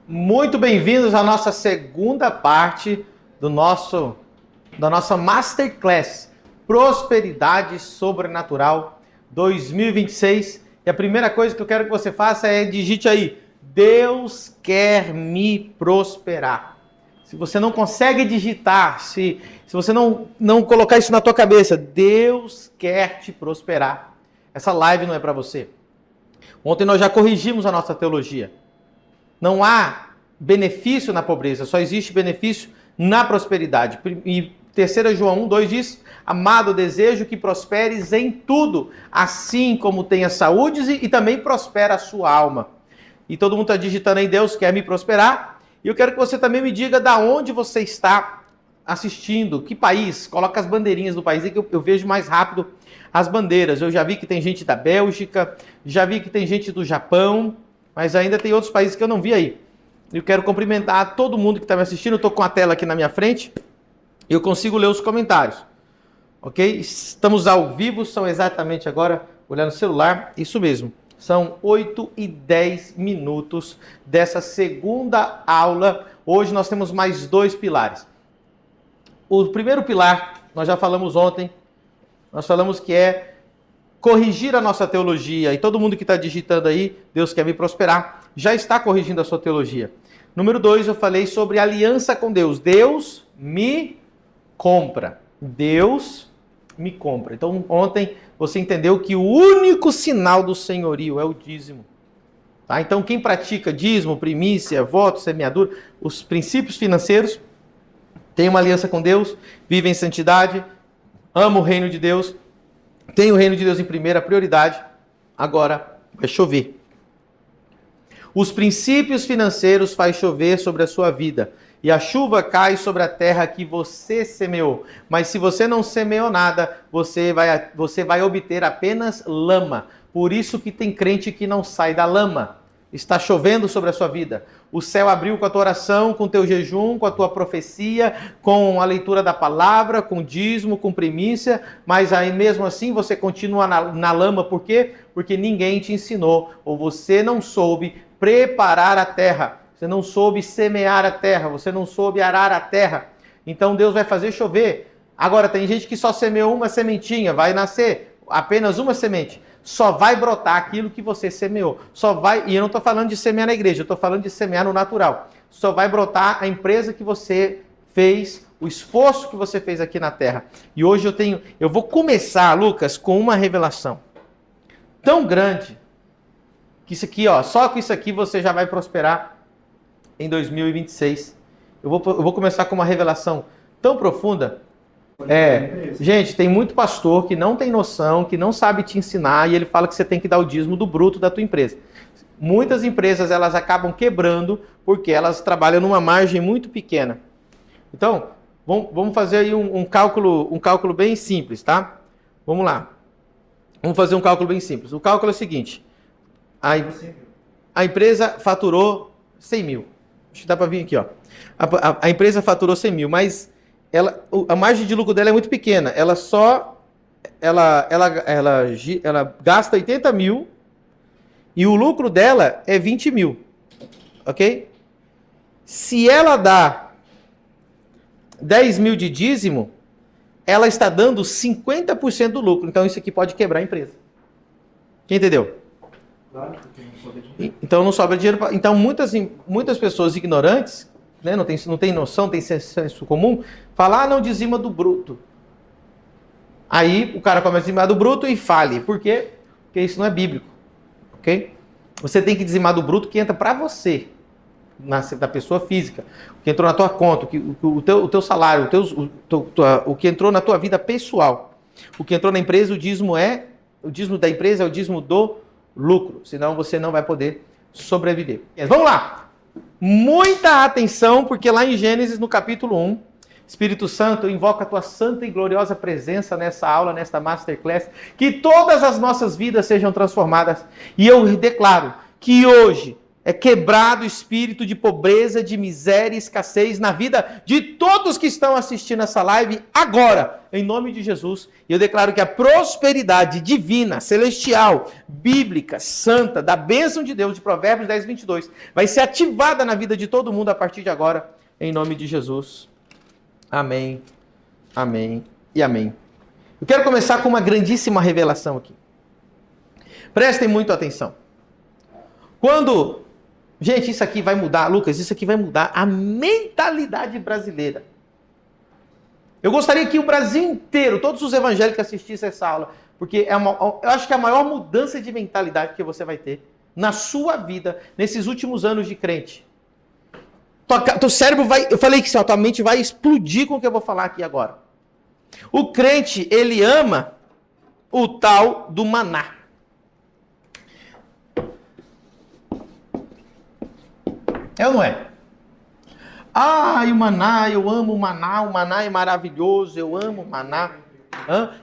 Muito bem-vindos à nossa segunda parte da nossa Masterclass Prosperidade Sobrenatural 2026. E a primeira coisa que eu quero que você faça é digite aí: Deus quer me prosperar. Se você não consegue digitar, se você não colocar isso na tua cabeça, Deus quer te prosperar. Essa live não é para você. Ontem nós já corrigimos a nossa teologia. Não há benefício na pobreza, só existe benefício na prosperidade. E 3 João 1:2 diz: amado, desejo que prosperes em tudo, assim como tenha saúde e também prospera a sua alma. E todo mundo está digitando aí: Deus quer me prosperar. E eu quero que você também me diga da onde você está assistindo, que país. Coloca as bandeirinhas do país aí que eu vejo mais rápido as bandeiras. Eu já vi que tem gente da Bélgica, já vi que tem gente do Japão, mas ainda tem outros países que eu não vi aí. Eu quero cumprimentar todo mundo que está me assistindo. Eu estou com a tela aqui na minha frente e eu consigo ler os comentários. Ok? Estamos ao vivo, são exatamente agora, olhando no celular, isso mesmo. São 8:10 dessa segunda aula. Hoje nós temos mais 2 pilares. O primeiro pilar, nós já falamos ontem, nós falamos que é corrigir a nossa teologia. E todo mundo que está digitando aí, Deus quer me prosperar, já está corrigindo a sua teologia. Número 2, eu falei sobre aliança com Deus. Deus me compra. Deus me compra. Então, ontem você entendeu que o único sinal do senhorio é o dízimo. Tá? Então, quem pratica dízimo, primícia, voto, semeadura, os princípios financeiros, tem uma aliança com Deus, vive em santidade, ama o reino de Deus, tem o reino de Deus em primeira prioridade. Agora vai chover. Os princípios financeiros faz chover sobre a sua vida. E a chuva cai sobre a terra que você semeou. Mas se você não semeou nada, você vai obter apenas lama. Por isso que tem crente que não sai da lama. Está chovendo sobre a sua vida. O céu abriu com a tua oração, com o teu jejum, com a tua profecia, com a leitura da palavra, com dízimo, com primícia, mas aí mesmo assim você continua na lama. Por quê? Porque ninguém te ensinou, ou você não soube preparar a terra, você não soube semear a terra, você não soube arar a terra. Então Deus vai fazer chover. Agora tem gente que só semeou uma sementinha, vai nascer apenas uma semente. Só vai brotar aquilo que você semeou. Só vai, e eu não estou falando de semear na igreja, eu estou falando de semear no natural. Só vai brotar a empresa que você fez, o esforço que você fez aqui na terra. E hoje eu vou começar, Lucas, com uma revelação tão grande, que isso aqui, ó, só com isso aqui você já vai prosperar em 2026. Eu vou começar com uma revelação tão profunda. Gente, tem muito pastor que não tem noção, que não sabe te ensinar, e ele fala que você tem que dar o dízimo do bruto da tua empresa. Muitas empresas, elas acabam quebrando porque elas trabalham numa margem muito pequena. Então, vamos fazer aí um cálculo bem simples, tá? Vamos lá. Vamos fazer um cálculo bem simples. O cálculo é o seguinte: a empresa faturou 100 mil. Acho que dá para vir aqui, ó. A empresa faturou 100 mil, mas a margem de lucro dela é muito pequena. Ela gasta 80 mil e o lucro dela é 20 mil. Ok? Se ela dá 10 mil de dízimo, ela está dando 50% do lucro. Então isso aqui pode quebrar a empresa. Quem entendeu? Claro, porque não sobra dinheiro. Então não sobra dinheiro. Então muitas pessoas ignorantes, né, não tem noção, tem senso comum, falam: não dizima do bruto. Aí o cara começa a dizimar do bruto e fale. Por quê? Porque isso não é bíblico. Ok? Você tem que dizimar do bruto que entra para você, da pessoa física, o que entrou na tua conta, o teu salário, o que entrou na tua vida pessoal. O que entrou na empresa, o dízimo da empresa é o dízimo do lucro. Senão você não vai poder sobreviver. Vamos lá! Muita atenção, porque lá em Gênesis, no capítulo 1, Espírito Santo, eu invoco a tua santa e gloriosa presença nessa aula, nesta Masterclass, que todas as nossas vidas sejam transformadas. E eu declaro que hoje É quebrado o espírito de pobreza, de miséria e escassez na vida de todos que estão assistindo essa live agora, em nome de Jesus. E eu declaro que a prosperidade divina, celestial, bíblica, santa, da bênção de Deus, de Provérbios 10, 22, vai ser ativada na vida de todo mundo a partir de agora, em nome de Jesus. Amém, amém e amém. Eu quero começar com uma grandíssima revelação aqui. Prestem muito atenção. Gente, isso aqui vai mudar, Lucas, isso aqui vai mudar a mentalidade brasileira. Eu gostaria que o Brasil inteiro, todos os evangélicos assistissem essa aula, porque eu acho que é a maior mudança de mentalidade que você vai ter na sua vida, nesses últimos anos de crente. Teu cérebro eu falei que a tua mente vai explodir com o que eu vou falar aqui agora. O crente, ele ama o tal do maná. É ou não é? E o maná, eu amo o maná é maravilhoso, eu amo o maná.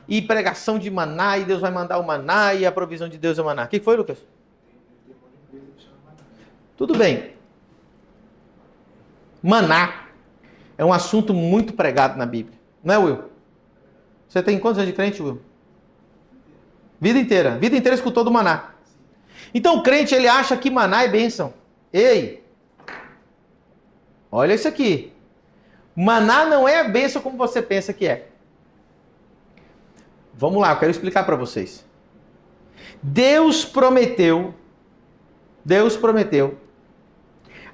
E pregação de maná, e Deus vai mandar o maná, e a provisão de Deus é o maná. O que foi, Lucas? Tudo bem. Maná é um assunto muito pregado na Bíblia. Não é, Will? Você tem quantos anos de crente, Will? Vida inteira escutou do maná. Então o crente, ele acha que maná é bênção. Ei! Olha isso aqui. Maná não é a bênção como você pensa que é. Vamos lá, eu quero explicar para vocês. Deus prometeu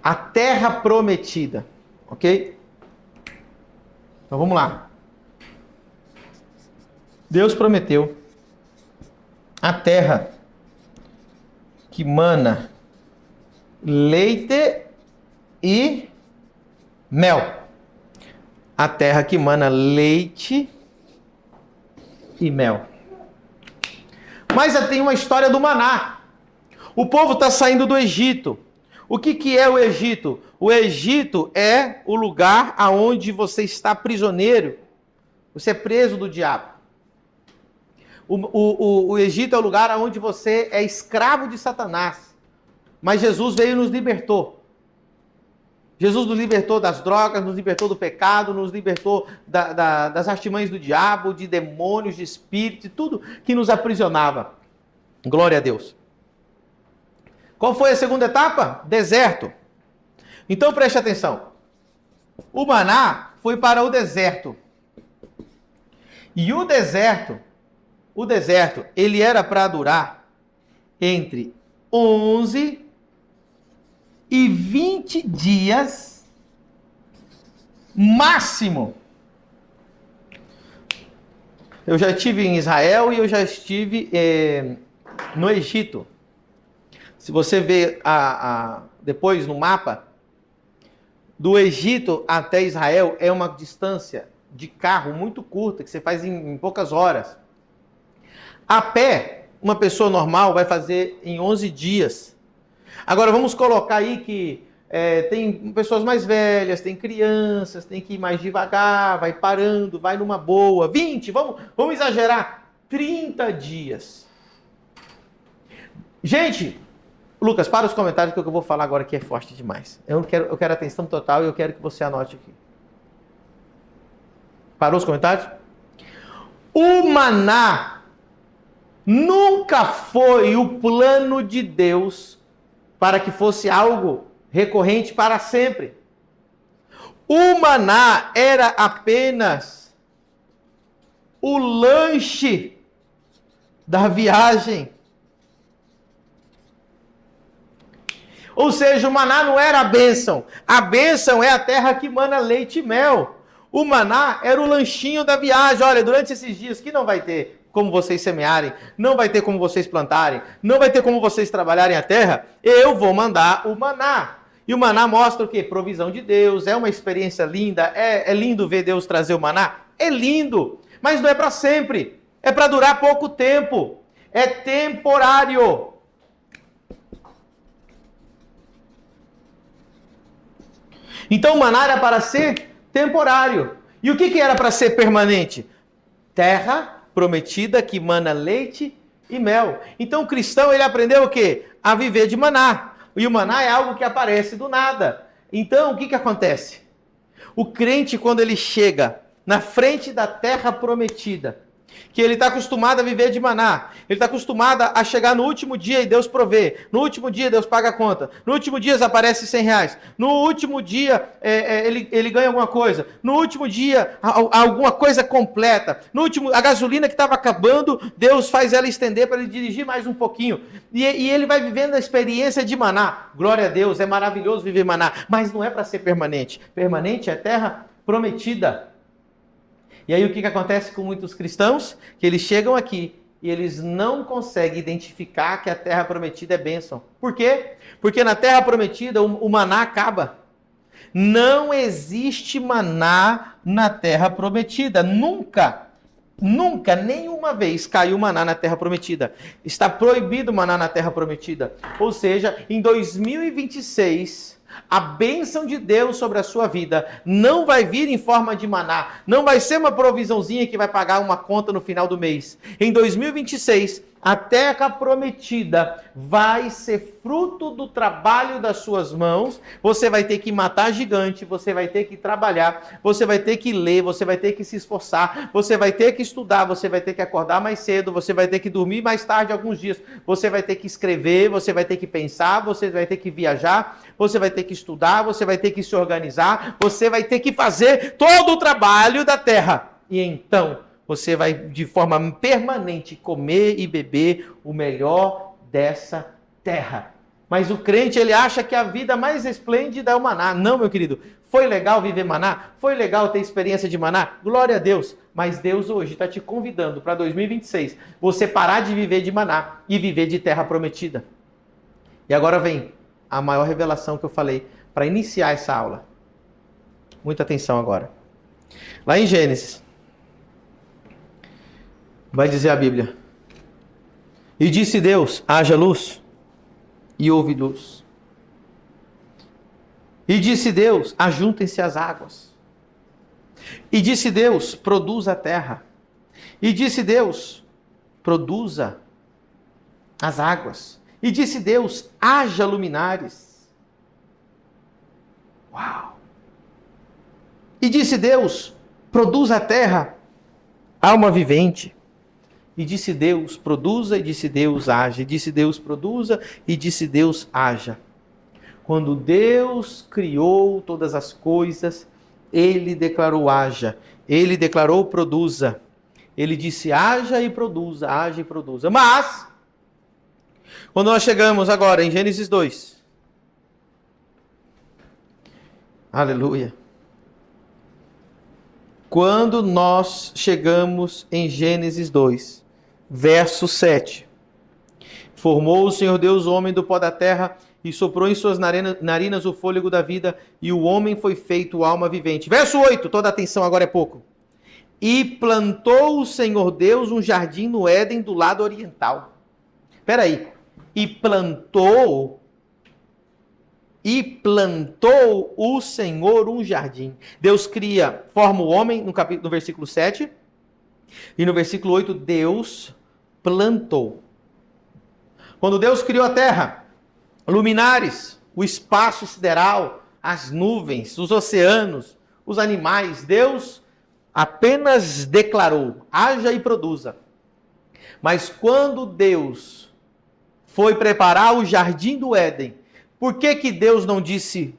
a terra prometida, ok? Então vamos lá. Deus prometeu a terra que mana leite e mel. A terra que mana leite e mel. Mas tem uma história do maná. O povo está saindo do Egito. O que é o Egito? O Egito é o lugar aonde você está prisioneiro. Você é preso do diabo. O Egito é o lugar onde você é escravo de Satanás. Mas Jesus veio e nos libertou. Jesus nos libertou das drogas, nos libertou do pecado, nos libertou das artimanhas do diabo, de demônios, de espíritos, de tudo que nos aprisionava. Glória a Deus. Qual foi a segunda etapa? Deserto. Então preste atenção. O maná foi para o deserto. E o deserto, ele era para durar entre 11 e 20 dias máximo. Eu já estive em Israel e eu já estive no Egito. Se você ver depois no mapa, do Egito até Israel é uma distância de carro muito curta, que você faz em poucas horas. A pé, uma pessoa normal vai fazer em 11 dias. Agora vamos colocar aí que tem pessoas mais velhas, tem crianças, tem que ir mais devagar, vai parando, vai numa boa. 20, vamos exagerar, 30 dias. Gente, Lucas, para os comentários que eu vou falar agora que é forte demais. Eu quero atenção total e eu quero que você anote aqui. Parou os comentários? O maná nunca foi o plano de Deus para que fosse algo recorrente para sempre. O maná era apenas o lanche da viagem. Ou seja, o maná não era a bênção. A bênção é a terra que mana leite e mel. O maná era o lanchinho da viagem. Olha, durante esses dias que não vai ter como vocês semearem, não vai ter como vocês plantarem, não vai ter como vocês trabalharem a terra, eu vou mandar o maná. E o maná mostra o quê? Provisão de Deus, é uma experiência linda, é lindo ver Deus trazer o maná? É lindo, mas não é para sempre, é para durar pouco tempo, é temporário. Então o maná era para ser temporário. E o que era para ser permanente? Terra prometida que mana leite e mel. Então o cristão, ele aprendeu o quê? A viver de maná. E o maná é algo que aparece do nada. Então, o que acontece? O crente, quando ele chega na frente da terra prometida, que ele está acostumado a viver de maná, ele está acostumado a chegar no último dia e Deus provê, no último dia Deus paga a conta, no último dia aparece R$100, no último dia ele ganha alguma coisa, no último dia alguma coisa completa, no último, a gasolina que estava acabando, Deus faz ela estender para ele dirigir mais um pouquinho, e ele vai vivendo a experiência de maná. Glória a Deus, é maravilhoso viver maná, mas não é para ser permanente. Permanente é terra prometida. E aí o que acontece com muitos cristãos? Que eles chegam aqui e eles não conseguem identificar que a terra prometida é bênção. Por quê? Porque na terra prometida o maná acaba. Não existe maná na terra prometida. Nunca, nenhuma vez caiu maná na terra prometida. Está proibido maná na terra prometida. Ou seja, em 2026... a bênção de Deus sobre a sua vida não vai vir em forma de maná, não vai ser uma provisãozinha que vai pagar uma conta no final do mês. Em 2026, a terra prometida vai ser fruto do trabalho das suas mãos. Você vai ter que matar gigante, você vai ter que trabalhar, você vai ter que ler, você vai ter que se esforçar, você vai ter que estudar, você vai ter que acordar mais cedo, você vai ter que dormir mais tarde alguns dias, você vai ter que escrever, você vai ter que pensar, você vai ter que viajar, você vai ter que estudar, você vai ter que se organizar, você vai ter que fazer todo o trabalho da terra. E então você vai, de forma permanente, comer e beber o melhor dessa terra. Mas o crente, ele acha que a vida mais esplêndida é o maná. Não, meu querido. Foi legal viver maná? Foi legal ter experiência de maná? Glória a Deus. Mas Deus hoje está te convidando para 2026. Você parar de viver de maná e viver de terra prometida. E agora vem a maior revelação que eu falei para iniciar essa aula. Muita atenção agora. Lá em Gênesis, vai dizer a Bíblia: e disse Deus, haja luz, e houve luz. E disse Deus, ajuntem-se as águas. E disse Deus, produza a terra. E disse Deus, produza as águas. E disse Deus, haja luminares. Uau! E disse Deus, produza a terra, alma vivente. E disse Deus, produza, e disse Deus, haja. E disse Deus, produza, e disse Deus, haja. Quando Deus criou todas as coisas, Ele declarou, haja. Ele declarou, produza. Ele disse, haja e produza, haja e produza. Mas, quando nós chegamos agora em Gênesis 2, aleluia. Quando nós chegamos em Gênesis 2, verso 7. Formou o Senhor Deus o homem do pó da terra e soprou em suas narinas o fôlego da vida, e o homem foi feito alma vivente. Verso 8, toda atenção, agora é pouco. E plantou o Senhor Deus um jardim no Éden do lado oriental. Espera aí. E plantou o Senhor um jardim. Deus forma o homem no versículo 7. E no versículo 8, Deus plantou. Quando Deus criou a terra, luminares, o espaço sideral, as nuvens, os oceanos, os animais, Deus apenas declarou, haja e produza. Mas quando Deus foi preparar o jardim do Éden, por que Deus não disse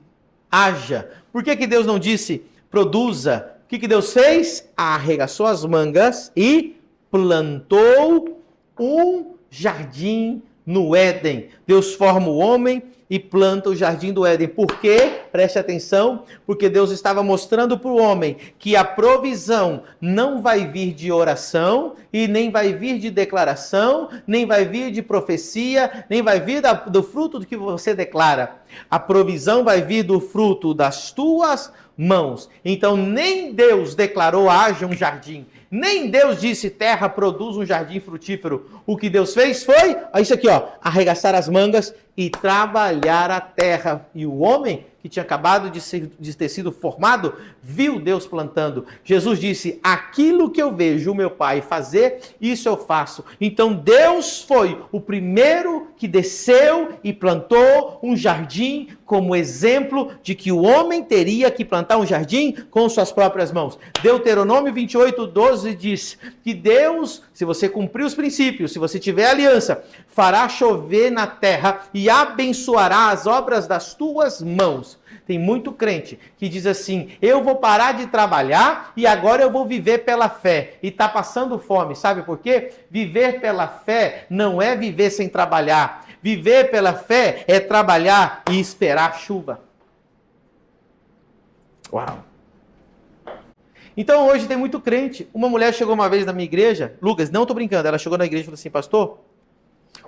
haja? Por que Deus não disse produza? O que Deus fez? Arregaçou as mangas e plantou um jardim no Éden. Deus forma o homem e planta o jardim do Éden. Por quê? Preste atenção. Porque Deus estava mostrando para o homem que a provisão não vai vir de oração, e nem vai vir de declaração, nem vai vir de profecia, nem vai vir do fruto do que você declara. A provisão vai vir do fruto das tuas mãos. Então nem Deus declarou haja um jardim, nem Deus disse terra produz um jardim frutífero. O que Deus fez foi, isso aqui, arregaçar as mangas e trabalhar a terra. E o homem que tinha acabado de ter sido formado, viu Deus plantando. Jesus disse, aquilo que eu vejo o meu Pai fazer, isso eu faço. Então Deus foi o primeiro que desceu e plantou um jardim como exemplo de que o homem teria que plantar um jardim com suas próprias mãos. Deuteronômio 28:12 diz que Deus, se você cumprir os princípios, se você tiver aliança, fará chover na terra e abençoará as obras das tuas mãos. Tem muito crente que diz assim, eu vou parar de trabalhar e agora eu vou viver pela fé. E está passando fome, sabe por quê? Viver pela fé não é viver sem trabalhar. Viver pela fé é trabalhar e esperar chuva. Uau! Então hoje tem muito crente. Uma mulher chegou uma vez na minha igreja, Lucas, não estou brincando, ela chegou na igreja e falou assim, pastor,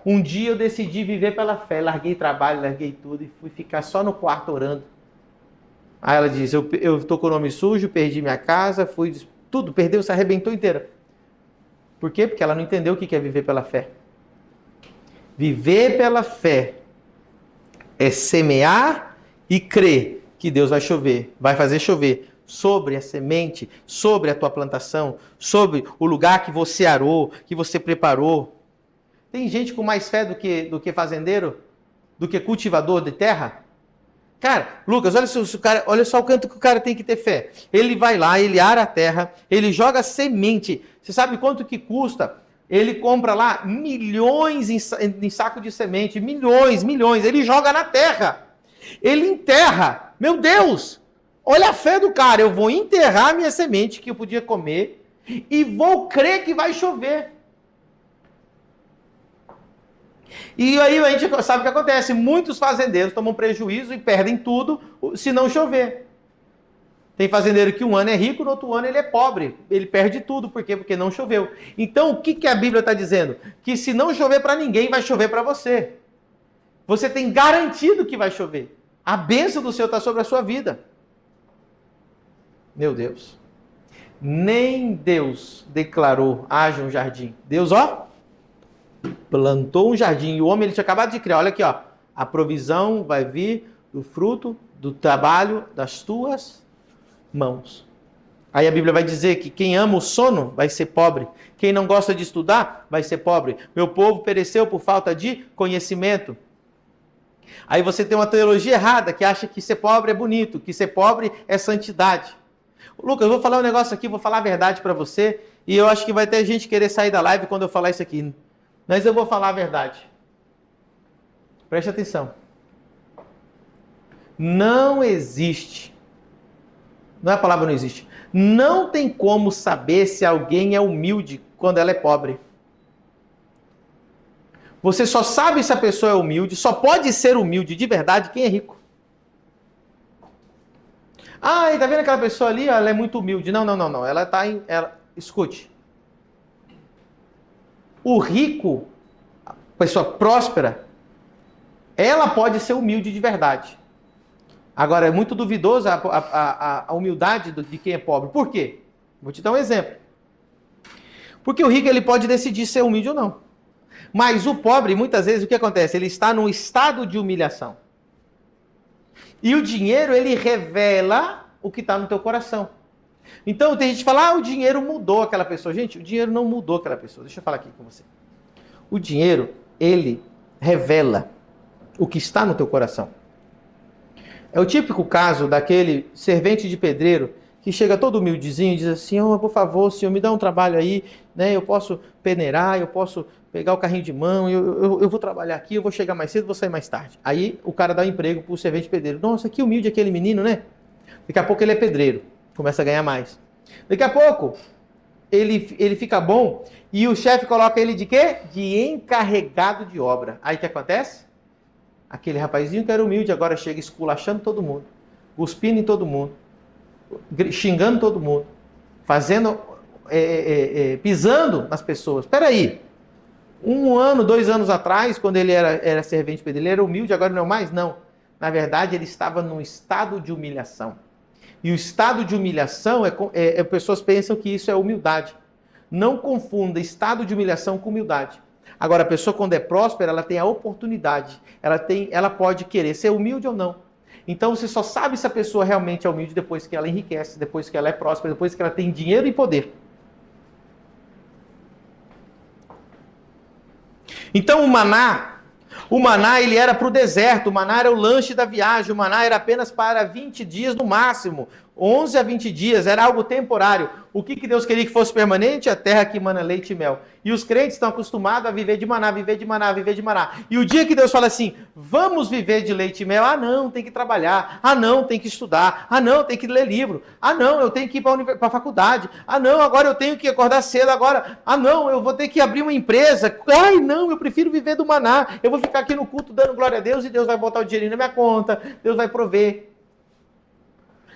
um dia eu decidi viver pela fé, larguei trabalho, larguei tudo e fui ficar só no quarto orando. Aí ela diz, eu estou com o nome sujo, perdi minha casa, fui tudo, perdeu, se arrebentou inteira. Por quê? Porque ela não entendeu o que é viver pela fé. Viver pela fé é semear e crer que Deus vai chover, vai fazer chover sobre a semente, sobre a tua plantação, sobre o lugar que você arou, que você preparou. Tem gente com mais fé do que fazendeiro, do que cultivador de terra? Cara, Lucas, olha só o quanto que o cara tem que ter fé. Ele vai lá, ele ara a terra, ele joga semente. Você sabe quanto que custa? Ele compra lá milhões em saco de semente, milhões. Ele joga na terra. Ele enterra. Meu Deus! Olha a fé do cara. Eu vou enterrar minha semente que eu podia comer e vou crer que vai chover. E aí a gente sabe o que acontece. Muitos fazendeiros tomam prejuízo e perdem tudo se não chover. Tem fazendeiro que um ano é rico, no outro ano ele é pobre. Ele perde tudo. Por quê? Porque não choveu. Então o que a Bíblia está dizendo? Que se não chover para ninguém, vai chover para você. Você tem garantido que vai chover. A bênção do Senhor está sobre a sua vida. Meu Deus. Nem Deus declarou, haja um jardim. Deus, plantou um jardim e o homem ele tinha acabado de criar. Olha aqui, a provisão vai vir do fruto do trabalho das tuas mãos. Aí a Bíblia vai dizer que quem ama o sono vai ser pobre. Quem não gosta de estudar vai ser pobre. Meu povo pereceu por falta de conhecimento. Aí você tem uma teologia errada que acha que ser pobre é bonito, que ser pobre é santidade. Lucas, eu vou falar um negócio aqui, vou falar a verdade para você e eu acho que vai ter gente querer sair da live quando eu falar isso aqui. Mas eu vou falar a verdade. Preste atenção. Não existe. Não é a palavra não existe. Não tem como saber se alguém é humilde quando ela é pobre. Você só sabe se a pessoa é humilde, só pode ser humilde de verdade quem é rico. Ah, e tá vendo aquela pessoa ali? Ela é muito humilde. Não. Ela tá em... Escute. O rico, a pessoa próspera, ela pode ser humilde de verdade. Agora, é muito duvidoso a humildade de quem é pobre. Por quê? Vou te dar um exemplo. Porque o rico ele pode decidir ser humilde ou não. Mas o pobre, muitas vezes, o que acontece? Ele está num estado de humilhação. E o dinheiro, ele revela o que está no teu coração. Então, tem gente que fala, o dinheiro mudou aquela pessoa. Gente, o dinheiro não mudou aquela pessoa. Deixa eu falar aqui com você. O dinheiro, ele revela o que está no teu coração. É o típico caso daquele servente de pedreiro que chega todo humildezinho e diz assim, por favor, senhor, me dá um trabalho aí, né? Eu posso peneirar, eu posso pegar o carrinho de mão, eu vou trabalhar aqui, eu vou chegar mais cedo, vou sair mais tarde. Aí o cara dá um emprego pro servente de pedreiro. Nossa, que humilde aquele menino, né? Daqui a pouco ele é pedreiro, começa a ganhar mais. Daqui a pouco ele fica bom e o chefe coloca ele de quê? De encarregado de obra. Aí o que acontece? Aquele rapazinho que era humilde agora chega esculachando todo mundo, cuspindo em todo mundo, xingando todo mundo, fazendo, pisando nas pessoas. Espera aí, 1 ano, 2 anos atrás, quando ele era servente pedreiro, ele era humilde, agora não é mais? Não. Na verdade, ele estava num estado de humilhação. E o estado de humilhação, pessoas pensam que isso é humildade. Não confunda estado de humilhação com humildade. Agora, a pessoa quando é próspera, ela tem a oportunidade, ela pode querer ser humilde ou não. Então você só sabe se a pessoa realmente é humilde depois que ela enriquece, depois que ela é próspera, depois que ela tem dinheiro e poder. Então o maná ele era para o deserto, o maná era o lanche da viagem, o maná era apenas para 20 dias no máximo, 11 a 20 dias, era algo temporário. O que Deus queria que fosse permanente? A terra que mana leite e mel. E os crentes estão acostumados a viver de maná, viver de maná, viver de maná. E o dia que Deus fala assim, vamos viver de leite e mel, ah não, tem que trabalhar, ah não, tem que estudar, ah não, tem que ler livro, ah não, eu tenho que ir para a faculdade, ah não, agora eu tenho que acordar cedo, agora, ah não, eu vou ter que abrir uma empresa, ai não, eu prefiro viver do maná, eu vou ficar aqui no culto dando glória a Deus e Deus vai botar o dinheirinho na minha conta, Deus vai prover.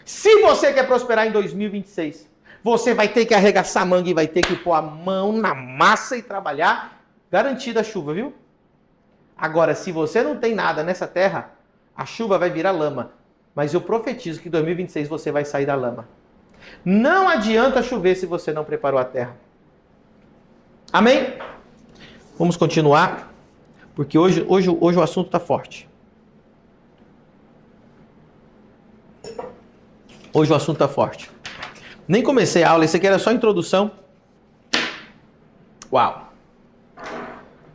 Se você quer prosperar em 2026, você vai ter que arregaçar a manga e vai ter que pôr a mão na massa e trabalhar, garantida a chuva, viu? Agora, se você não tem nada nessa terra, a chuva vai virar lama. Mas eu profetizo que em 2026 você vai sair da lama. Não adianta chover se você não preparou a terra. Amém? Vamos continuar, porque hoje o assunto está forte. Hoje o assunto está forte. Nem comecei a aula, isso aqui era só a introdução. Uau!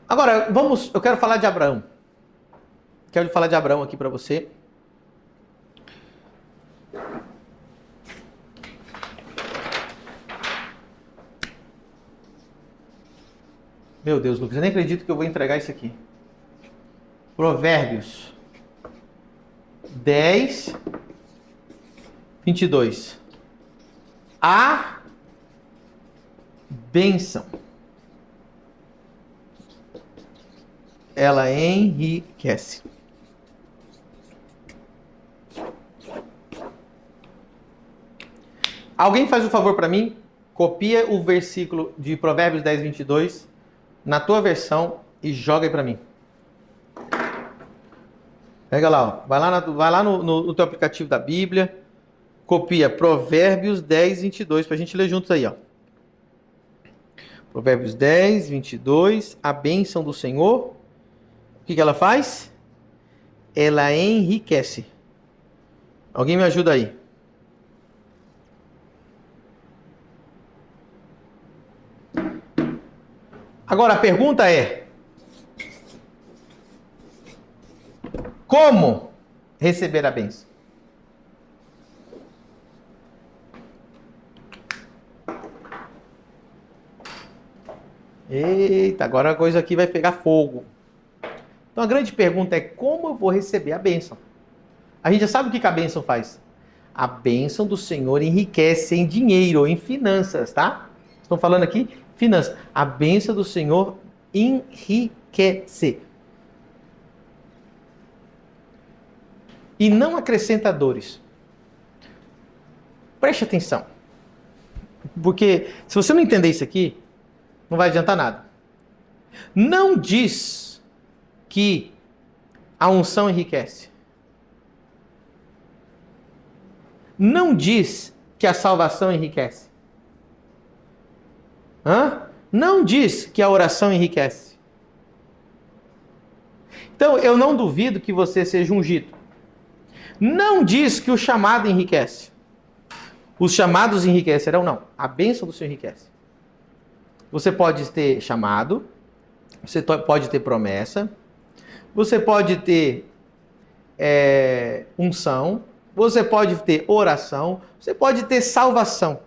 Agora, eu quero falar de Abraão. Quero falar de Abraão aqui para você. Meu Deus, Lucas, eu nem acredito que eu vou entregar isso aqui. Provérbios 10, 22. A bênção, ela enriquece. Alguém faz um favor para mim? Copia o versículo de Provérbios 10, 22 na tua versão e joga aí para mim. Pega lá, ó. Vai lá no teu aplicativo da Bíblia. Copia Provérbios 10, 22, para a gente ler juntos aí, ó. Provérbios 10, 22, a bênção do Senhor, o que ela faz? Ela enriquece. Alguém me ajuda aí? Agora a pergunta é, como receber a bênção? Eita, agora a coisa aqui vai pegar fogo. Então a grande pergunta é como eu vou receber a bênção? A gente já sabe o que a bênção faz. A bênção do Senhor enriquece em dinheiro, em finanças, tá? Estão falando aqui finanças. A bênção do Senhor enriquece. E não acrescenta dores. Preste atenção. Porque se você não entender isso aqui, não vai adiantar nada. Não diz que a unção enriquece. Não diz que a salvação enriquece. Não diz que a oração enriquece. Então, eu não duvido que você seja ungido. Não diz que o chamado enriquece. Os chamados enriquecerão, não. A bênção do Senhor enriquece. Você pode ter chamado, você pode ter promessa, você pode ter unção, você pode ter oração, você pode ter salvação.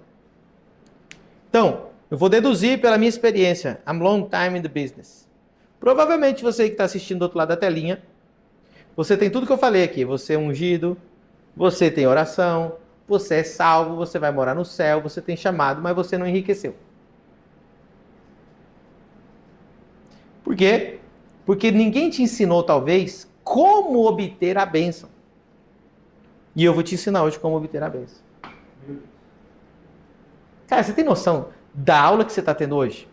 Então, eu vou deduzir pela minha experiência. I'm long time in the business. Provavelmente você que está assistindo do outro lado da telinha, você tem tudo que eu falei aqui. Você é ungido, você tem oração, você é salvo, você vai morar no céu, você tem chamado, mas você não enriqueceu. Por quê? Porque ninguém te ensinou, talvez, como obter a bênção. E eu vou te ensinar hoje como obter a bênção. Cara, você tem noção da aula que você está tendo hoje?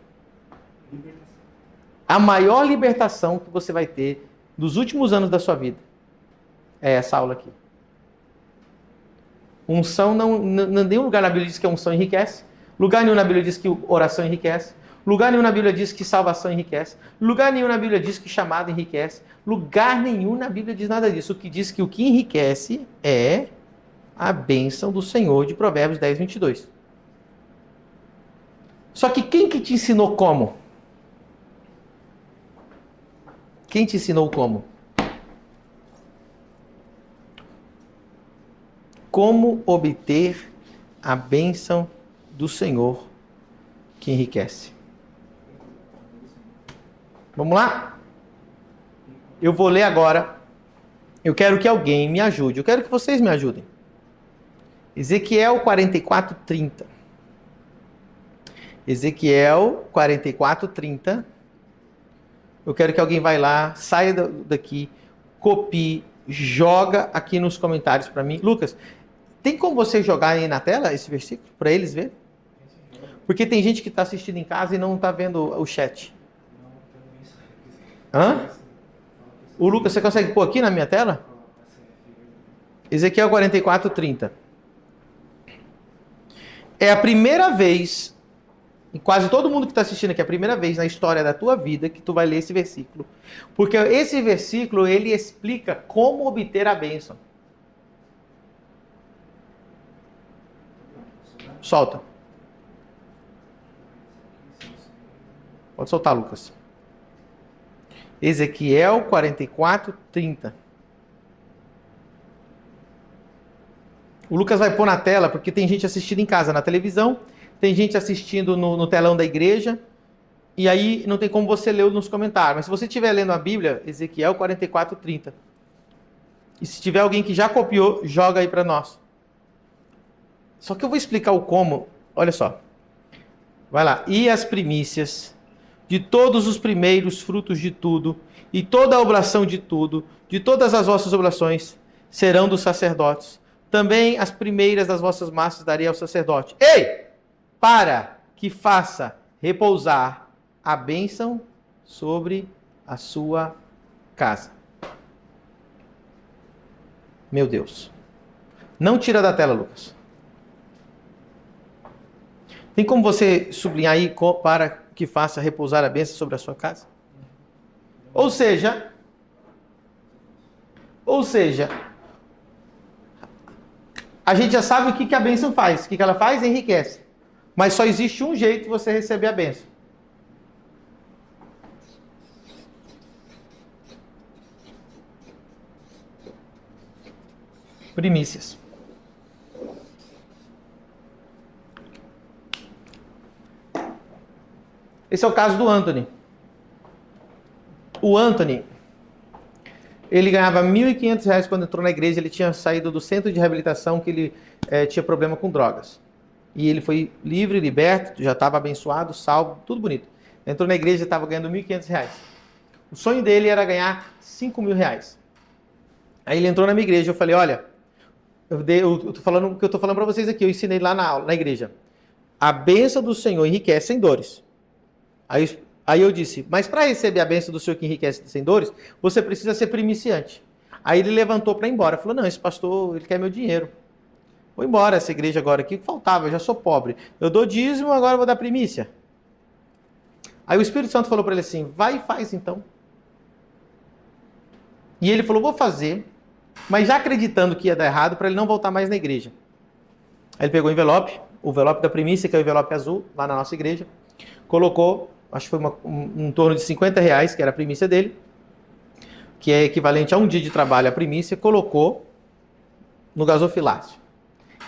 A maior libertação que você vai ter nos últimos anos da sua vida é essa aula aqui. Unção, não, nenhum lugar na Bíblia diz que a unção enriquece. Lugar nenhum na Bíblia diz que oração enriquece. Lugar nenhum na Bíblia diz que salvação enriquece. Lugar nenhum na Bíblia diz que chamado enriquece. Lugar nenhum na Bíblia diz nada disso. O que diz que o que enriquece é a bênção do Senhor de Provérbios 10, 22. Só que quem que te ensinou como? Quem te ensinou como? Como obter a bênção do Senhor que enriquece? Vamos lá? Eu vou ler agora. Eu quero que alguém me ajude. Eu quero que vocês me ajudem. Ezequiel 44, 30. Ezequiel 44, 30. Eu quero que alguém vai lá, saia daqui, copie, joga aqui nos comentários para mim. Lucas, tem como você jogar aí na tela esse versículo para eles verem? Porque tem gente que está assistindo em casa e não está vendo o chat. Hã? O Lucas, você consegue pôr aqui na minha tela? Ezequiel 44, 30. É a primeira vez, e quase todo mundo que está assistindo aqui, é a primeira vez na história da tua vida que tu vai ler esse versículo. Porque esse versículo, ele explica como obter a bênção. Solta. Pode soltar, Lucas. Ezequiel 44, 30. O Lucas vai pôr na tela, porque tem gente assistindo em casa na televisão, tem gente assistindo no telão da igreja, e aí não tem como você ler nos comentários. Mas se você estiver lendo a Bíblia, Ezequiel 44, 30. E se tiver alguém que já copiou, joga aí para nós. Só que eu vou explicar o como. Olha só. Vai lá. E as primícias de todos os primeiros frutos de tudo, e toda a oblação de tudo, de todas as vossas oblações, serão dos sacerdotes. Também as primeiras das vossas massas darei ao sacerdote. Ei! Para que faça repousar a bênção sobre a sua casa. Meu Deus. Não tira da tela, Lucas. Tem como você sublinhar aí para que faça repousar a bênção sobre a sua casa? Ou seja, a gente já sabe o que a bênção faz. O que ela faz? Enriquece. Mas só existe um jeito de você receber a bênção. Primícias. Esse é o caso do Anthony. O Anthony, ele ganhava R$ 1.500 quando entrou na igreja. Ele tinha saído do centro de reabilitação que ele tinha problema com drogas. E ele foi livre, liberto, já estava abençoado, salvo, tudo bonito. Entrou na igreja e estava ganhando R$ 1.500. O sonho dele era ganhar R$ 5.000. Aí ele entrou na minha igreja. Eu falei, olha, eu tô falando o que eu estou falando para vocês aqui. Eu ensinei lá na aula, na igreja. A bênção do Senhor enriquece sem dores. Aí eu disse, mas para receber a bênção do Senhor que enriquece sem dores, você precisa ser primiciante. Aí ele levantou para ir embora. Falou, não, esse pastor, ele quer meu dinheiro. Vou embora essa igreja agora aqui, que faltava, eu já sou pobre. Eu dou dízimo, agora eu vou dar primícia. Aí o Espírito Santo falou para ele assim, vai e faz então. E ele falou, vou fazer, mas já acreditando que ia dar errado, para ele não voltar mais na igreja. Aí ele pegou o envelope da primícia, que é o envelope azul, lá na nossa igreja, colocou, acho que foi em torno de R$ 50, que era a primícia dele, que é equivalente a um dia de trabalho a primícia, colocou no gasofilácio.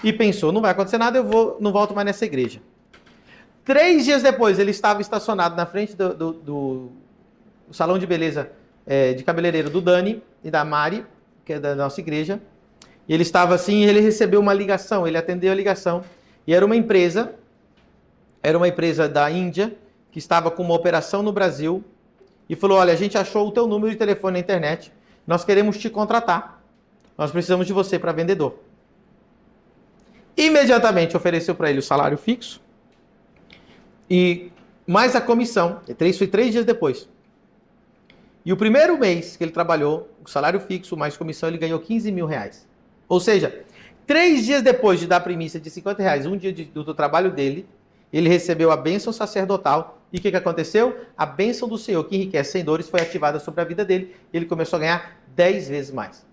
E pensou, não vai acontecer nada, não volto mais nessa igreja. 3 dias depois, ele estava estacionado na frente do salão de beleza de cabeleireiro do Dani e da Mari, que é da nossa igreja. E ele estava assim, e ele recebeu uma ligação, ele atendeu a ligação. E era uma empresa da Índia, que estava com uma operação no Brasil, e falou, olha, a gente achou o teu número de telefone na internet, nós queremos te contratar. Nós precisamos de você para vendedor. Imediatamente ofereceu para ele o salário fixo e mais a comissão. Foi 3 dias depois. E o primeiro mês que ele trabalhou, o salário fixo mais comissão, ele ganhou R$ 15.000. Ou seja, 3 dias depois de dar a primícia de R$ 50, um dia do trabalho dele, ele recebeu a bênção sacerdotal E o que aconteceu? A bênção do Senhor, que enriquece sem dores, foi ativada sobre a vida dele. Ele começou a ganhar 10 vezes mais.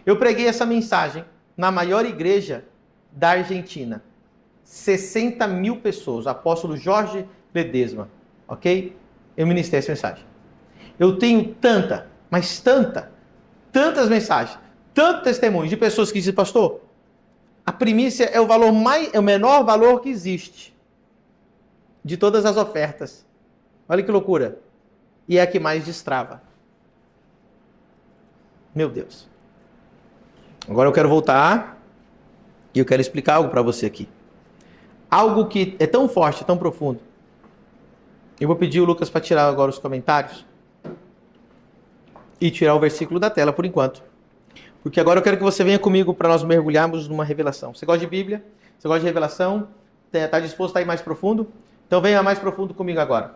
Eu preguei essa mensagem na maior igreja da Argentina. 60 mil pessoas. O apóstolo Jorge Ledesma. Ok? Eu ministrei essa mensagem. Eu tenho tantas mensagens, tanto testemunho de pessoas que dizem, pastor, a primícia é o menor valor que existe de todas as ofertas. Olha que loucura. E é a que mais destrava. Meu Deus. Agora eu quero voltar e eu quero explicar algo para você aqui. Algo que é tão forte, tão profundo. Eu vou pedir o Lucas para tirar agora os comentários e tirar o versículo da tela por enquanto. Porque agora eu quero que você venha comigo para nós mergulharmos numa revelação. Você gosta de Bíblia? Você gosta de revelação? Está disposto a ir mais profundo? Então venha mais profundo comigo agora.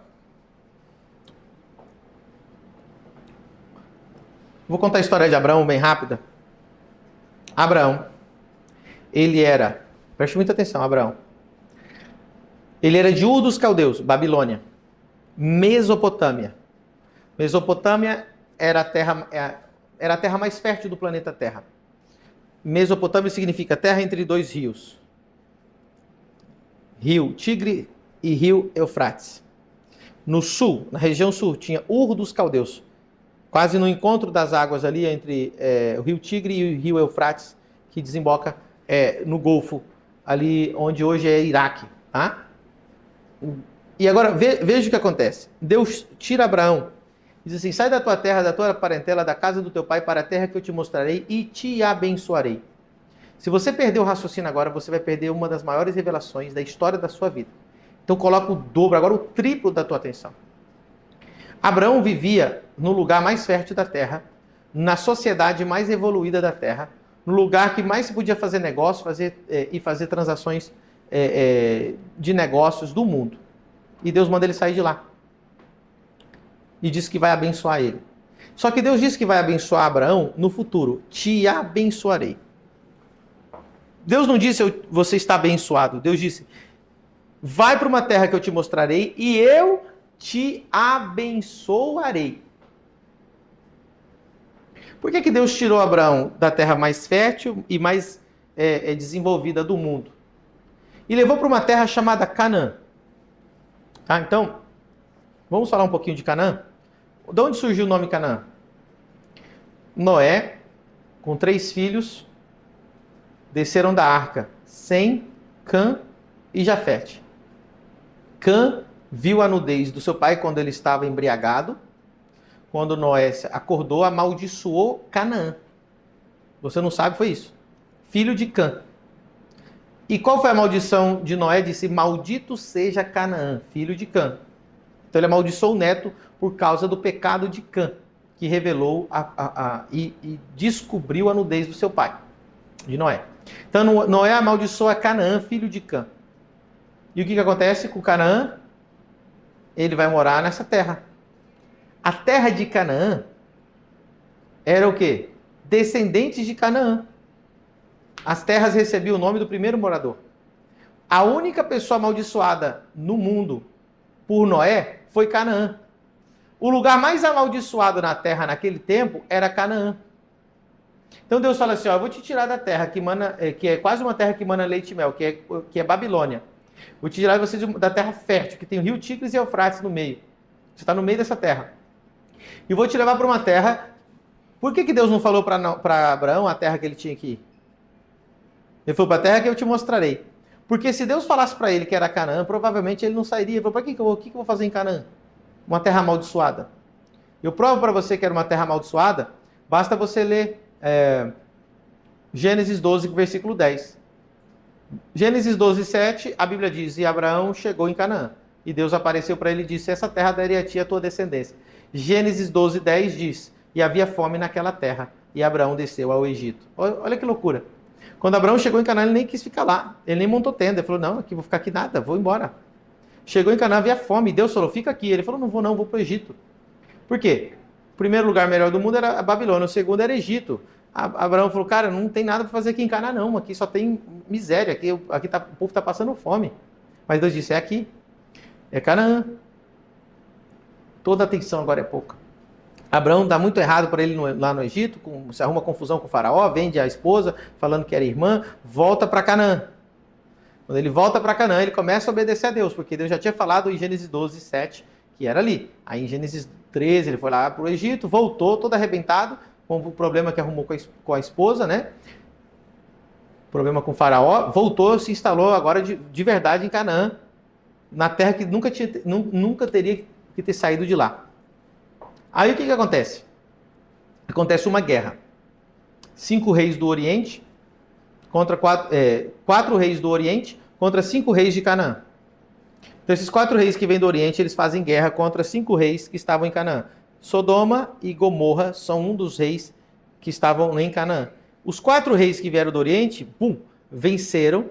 Vou contar a história de Abraão bem rápida. Abraão, preste muita atenção, Abraão. Ele era de Ur dos Caldeus, Babilônia, Mesopotâmia. Mesopotâmia era a terra mais fértil do planeta Terra. Mesopotâmia significa terra entre dois rios. Rio Tigre e rio Eufrates. No sul, na região sul, tinha Ur dos Caldeus. Quase no encontro das águas ali entre o rio Tigre e o rio Eufrates, que desemboca no Golfo, ali onde hoje é Iraque. Tá? E agora, veja o que acontece. Deus tira Abraão. Diz assim, sai da tua terra, da tua parentela, da casa do teu pai, para a terra que eu te mostrarei e te abençoarei. Se você perder o raciocínio agora, você vai perder uma das maiores revelações da história da sua vida. Então coloca o dobro, agora o triplo da tua atenção. Abraão vivia no lugar mais fértil da terra, na sociedade mais evoluída da terra, no lugar que mais se podia fazer negócio e fazer transações de negócios do mundo. E Deus manda ele sair de lá. E diz que vai abençoar ele. Só que Deus disse que vai abençoar Abraão no futuro. Te abençoarei. Deus não disse você está abençoado. Deus disse, vai para uma terra que eu te mostrarei e eu te abençoarei. Por que Deus tirou Abraão da terra mais fértil e mais desenvolvida do mundo? E levou para uma terra chamada Canaã. Tá? Então, vamos falar um pouquinho de Canaã? De onde surgiu o nome Canaã? Noé, com 3 filhos, desceram da arca, Sem, Cã e Jafete. Cã viu a nudez do seu pai quando ele estava embriagado. Quando Noé acordou, amaldiçoou Canaã. Você não sabe, foi isso. Filho de Cã. E qual foi a maldição de Noé? Disse, maldito seja Canaã, filho de Cã. Então ele amaldiçoou o neto por causa do pecado de Cã, que revelou e descobriu a nudez do seu pai, de Noé. Então Noé amaldiçoa Canaã, filho de Cã. E o que acontece com Canaã? Ele vai morar nessa terra. A terra de Canaã era o quê? Descendentes de Canaã. As terras recebiam o nome do primeiro morador. A única pessoa amaldiçoada no mundo por Noé foi Canaã. O lugar mais amaldiçoado na terra naquele tempo era Canaã. Então Deus fala assim, ó, eu vou te tirar da terra que é quase uma terra que mana leite e mel, que é Babilônia. Vou te tirar você da terra fértil, que tem o rio Tigres e Eufrates no meio. Você está no meio dessa terra. E vou te levar para uma terra... Por que Deus não falou para Abraão a terra que ele tinha que ir? Ele falou, para a terra que eu te mostrarei. Porque se Deus falasse para ele que era Canaã, provavelmente ele não sairia. Ele falou, para que eu vou fazer em Canaã? Uma terra amaldiçoada. Eu provo para você que era uma terra amaldiçoada, basta você ler Gênesis 12, versículo 10. Gênesis 12, 7, a Bíblia diz, e Abraão chegou em Canaã. E Deus apareceu para ele e disse, essa terra daria a ti a tua descendência. Gênesis 12, 10 diz, e havia fome naquela terra, e Abraão desceu ao Egito. Olha que loucura. Quando Abraão chegou em Canaã, ele nem quis ficar lá. Ele nem montou tenda. Ele falou, não, aqui vou ficar aqui nada, vou embora. Chegou em Canaã, havia fome. Deus falou, fica aqui. Ele falou, não, vou para o Egito. Por quê? O primeiro lugar melhor do mundo era a Babilônia, o segundo era Egito. Abraão falou, cara, não tem nada para fazer aqui em Canaã, não. Aqui só tem miséria, o povo está passando fome. Mas Deus disse, é aqui. É Canaã. Toda atenção agora é pouca. Abraão dá muito errado para ele lá no Egito, se arruma confusão com o faraó, vende a esposa, falando que era irmã, volta para Canaã. Quando ele volta para Canaã, ele começa a obedecer a Deus, porque Deus já tinha falado em Gênesis 12, 7, que era ali. Aí em Gênesis 13, ele foi lá para o Egito, voltou todo arrebentado, com o problema que arrumou com a esposa, né? Problema com o faraó, voltou, se instalou agora de verdade em Canaã, na terra que nunca teria que ter saído de lá. Aí o que acontece? Acontece uma guerra. 5 reis do Oriente contra 4 reis do Oriente contra 5 reis de Canaã. Então esses 4 reis que vêm do Oriente, eles fazem guerra contra 5 reis que estavam em Canaã. Sodoma e Gomorra são um dos reis que estavam em Canaã. Os 4 reis que vieram do Oriente, venceram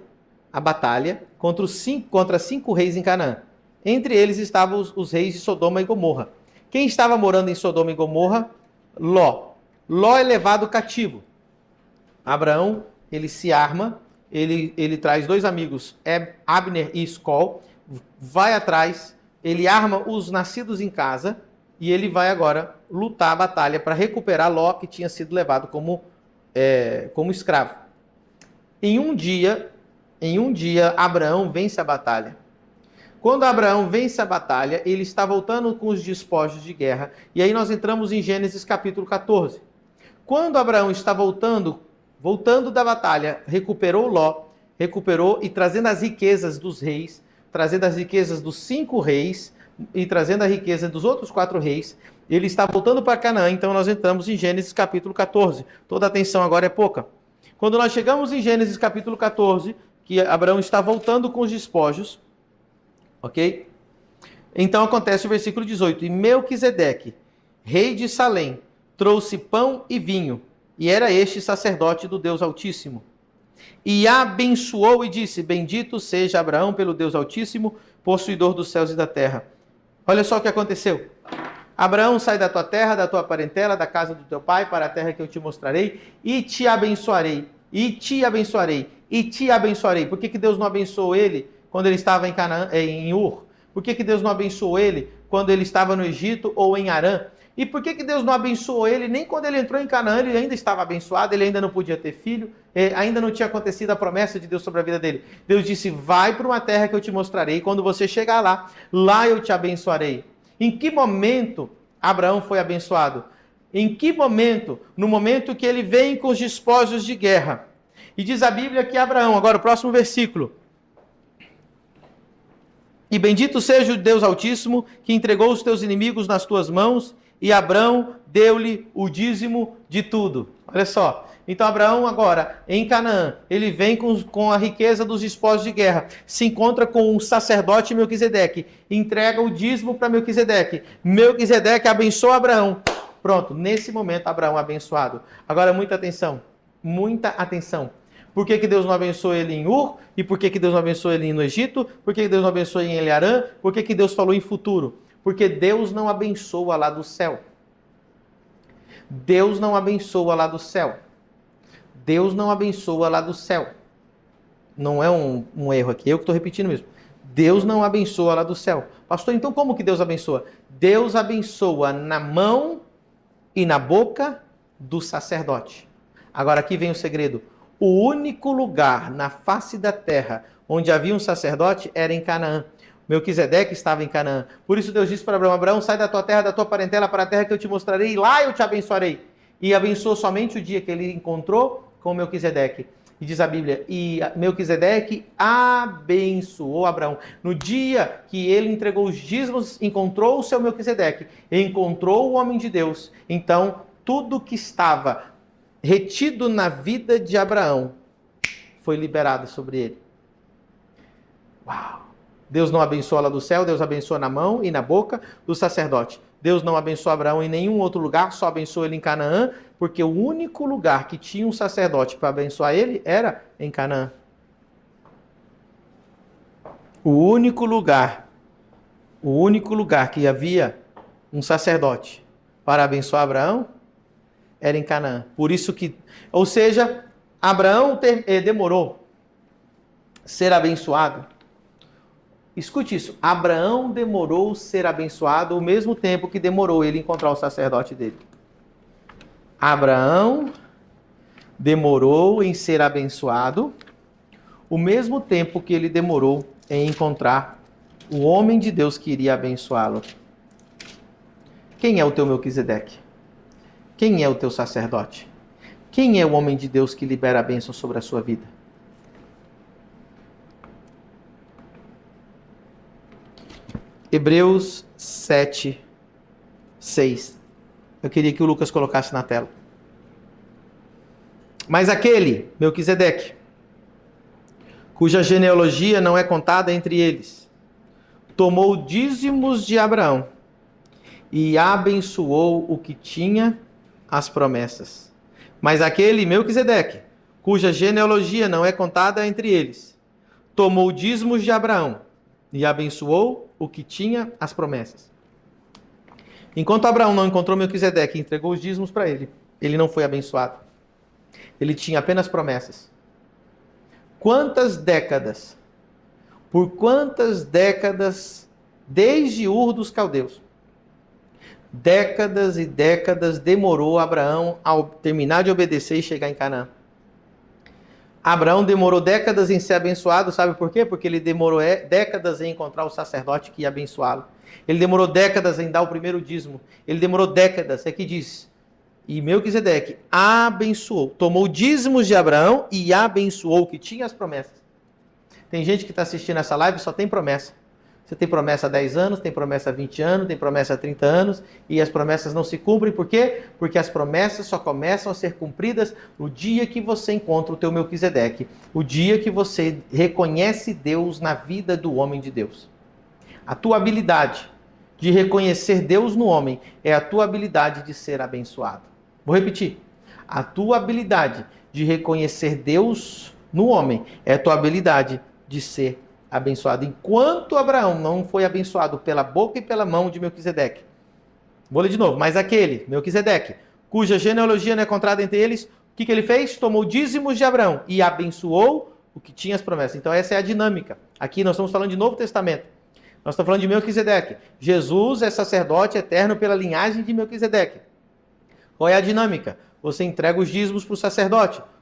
a batalha contra 5 reis em Canaã. Entre eles estavam os reis de Sodoma e Gomorra. Quem estava morando em Sodoma e Gomorra? Ló. Ló é levado cativo. Abraão, ele se arma, ele traz 2 amigos, Abner e Escol, vai atrás, ele arma os nascidos em casa e ele vai agora lutar a batalha para recuperar Ló, que tinha sido levado como escravo. Em um dia, Abraão vence a batalha. Quando Abraão vence a batalha, ele está voltando com os despojos de guerra. E aí nós entramos em Gênesis capítulo 14. Quando Abraão está voltando da batalha, recuperou Ló, e trazendo as riquezas dos reis, trazendo as riquezas dos 5 reis e trazendo a riqueza dos outros 4 reis, ele está voltando para Canaã. Então nós entramos em Gênesis capítulo 14. Toda atenção agora é pouca. Quando nós chegamos em Gênesis capítulo 14, que Abraão está voltando com os despojos, ok? Então acontece o versículo 18. E Melquisedeque, rei de Salém, trouxe pão e vinho, e era este sacerdote do Deus Altíssimo. E abençoou e disse: bendito seja Abraão pelo Deus Altíssimo, possuidor dos céus e da terra. Olha só o que aconteceu. Abraão, sai da tua terra, da tua parentela, da casa do teu pai, para a terra que eu te mostrarei, e te abençoarei, e te abençoarei, e te abençoarei. Por que Deus não abençoou ele quando ele estava em Ur? Por que Deus não abençoou ele quando ele estava no Egito ou em Arã? E por que Deus não abençoou ele nem quando ele entrou em Canaã? Ele ainda estava abençoado, ele ainda não podia ter filho, ainda não tinha acontecido a promessa de Deus sobre a vida dele. Deus disse: vai para uma terra que eu te mostrarei, quando você chegar lá eu te abençoarei. Em que momento Abraão foi abençoado? Em que momento? No momento que ele vem com os despojos de guerra. E diz a Bíblia que Abraão, agora o próximo versículo: e bendito seja o Deus Altíssimo, que entregou os teus inimigos nas tuas mãos, e Abraão deu-lhe o dízimo de tudo. Olha só. Então Abraão agora, em Canaã, ele vem com a riqueza dos despojos de guerra, se encontra com o sacerdote Melquisedeque, entrega o dízimo para Melquisedeque. Melquisedeque abençoa Abraão. Pronto, nesse momento Abraão é abençoado. Agora muita atenção, muita atenção. Por que Deus não abençoou ele em Ur? E por que Deus não abençoou ele no Egito? Por que Deus não abençoou ele em Arã? Por que Deus falou em futuro? Porque Deus não abençoa lá do céu. Deus não abençoa lá do céu. Deus não abençoa lá do céu. Não é um erro aqui, eu que estou repetindo mesmo. Deus não abençoa lá do céu. Pastor, então como que Deus abençoa? Deus abençoa na mão e na boca do sacerdote. Agora aqui vem o segredo. O único lugar na face da terra onde havia um sacerdote era em Canaã. Melquisedeque estava em Canaã. Por isso Deus disse para Abraão: Abraão, sai da tua terra, da tua parentela, para a terra que eu te mostrarei, e lá eu te abençoarei. E abençoou somente o dia que ele encontrou com Melquisedeque. E diz a Bíblia, e Melquisedeque abençoou Abraão. No dia que ele entregou os dízimos, encontrou o seu Melquisedeque, encontrou o homem de Deus. Então, tudo que estava retido na vida de Abraão foi liberado sobre ele. Uau! Deus não abençoa lá do céu, Deus abençoa na mão e na boca do sacerdote. Deus não abençoa Abraão em nenhum outro lugar, só abençoa ele em Canaã, porque o único lugar que tinha um sacerdote para abençoar ele era em Canaã. O único lugar que havia um sacerdote para abençoar Abraão era em Canaã. Por isso que, ou seja, Abraão demorou ser abençoado Escute isso. Abraão demorou ser abençoado ao mesmo tempo que demorou ele encontrar o sacerdote dele. Abraão demorou em ser abençoado o mesmo tempo que ele demorou em encontrar o homem de Deus que iria abençoá-lo. Quem é o teu Melquisedeque? Quem é o teu sacerdote? Quem é o homem de Deus que libera a bênção sobre a sua vida? Hebreus 7, 6. Eu queria que o Lucas colocasse na tela. Mas aquele, Melquisedeque, cuja genealogia não é contada entre eles, tomou dízimos de Abraão e abençoou o que tinha as promessas. Mas aquele, Melquisedeque, cuja genealogia não é contada entre eles, tomou dízimos de Abraão e abençoou o que tinha as promessas. Enquanto Abraão não encontrou Melquisedeque e entregou os dízimos para ele, ele não foi abençoado. Ele tinha apenas promessas. Quantas décadas, por quantas décadas, desde Ur dos Caldeus, décadas e décadas demorou Abraão ao terminar de obedecer e chegar em Canaã? Abraão demorou décadas em ser abençoado, sabe por quê? Porque ele demorou décadas em encontrar o sacerdote que ia abençoá-lo. Ele demorou décadas em dar o primeiro dízimo. Ele demorou décadas, é que diz. E Melquisedeque abençoou, tomou dízimos de Abraão e abençoou o que tinha as promessas. Tem gente que está assistindo essa live e só tem promessa. Você tem promessa há 10 anos, tem promessa há 20 anos, tem promessa há 30 anos, e as promessas não se cumprem. Por quê? Porque as promessas só começam a ser cumpridas no dia que você encontra o teu Melquisedeque, o dia que você reconhece Deus na vida do homem de Deus. A tua habilidade de reconhecer Deus no homem é a tua habilidade de ser abençoado. Vou repetir. A tua habilidade de reconhecer Deus no homem é a tua habilidade de ser abençoado. Enquanto Abraão não foi abençoado pela boca e pela mão de Melquisedeque. Vou ler de novo. Mas aquele, Melquisedeque, cuja genealogia não é encontrada entre eles, o que ele fez? Tomou dízimos de Abraão e abençoou o que tinha as promessas. Então essa é a dinâmica. Aqui nós estamos falando de Novo Testamento. Nós estamos falando de Melquisedeque. Jesus é sacerdote eterno pela linhagem de Melquisedeque. Qual é a dinâmica? Você entrega os dízimos para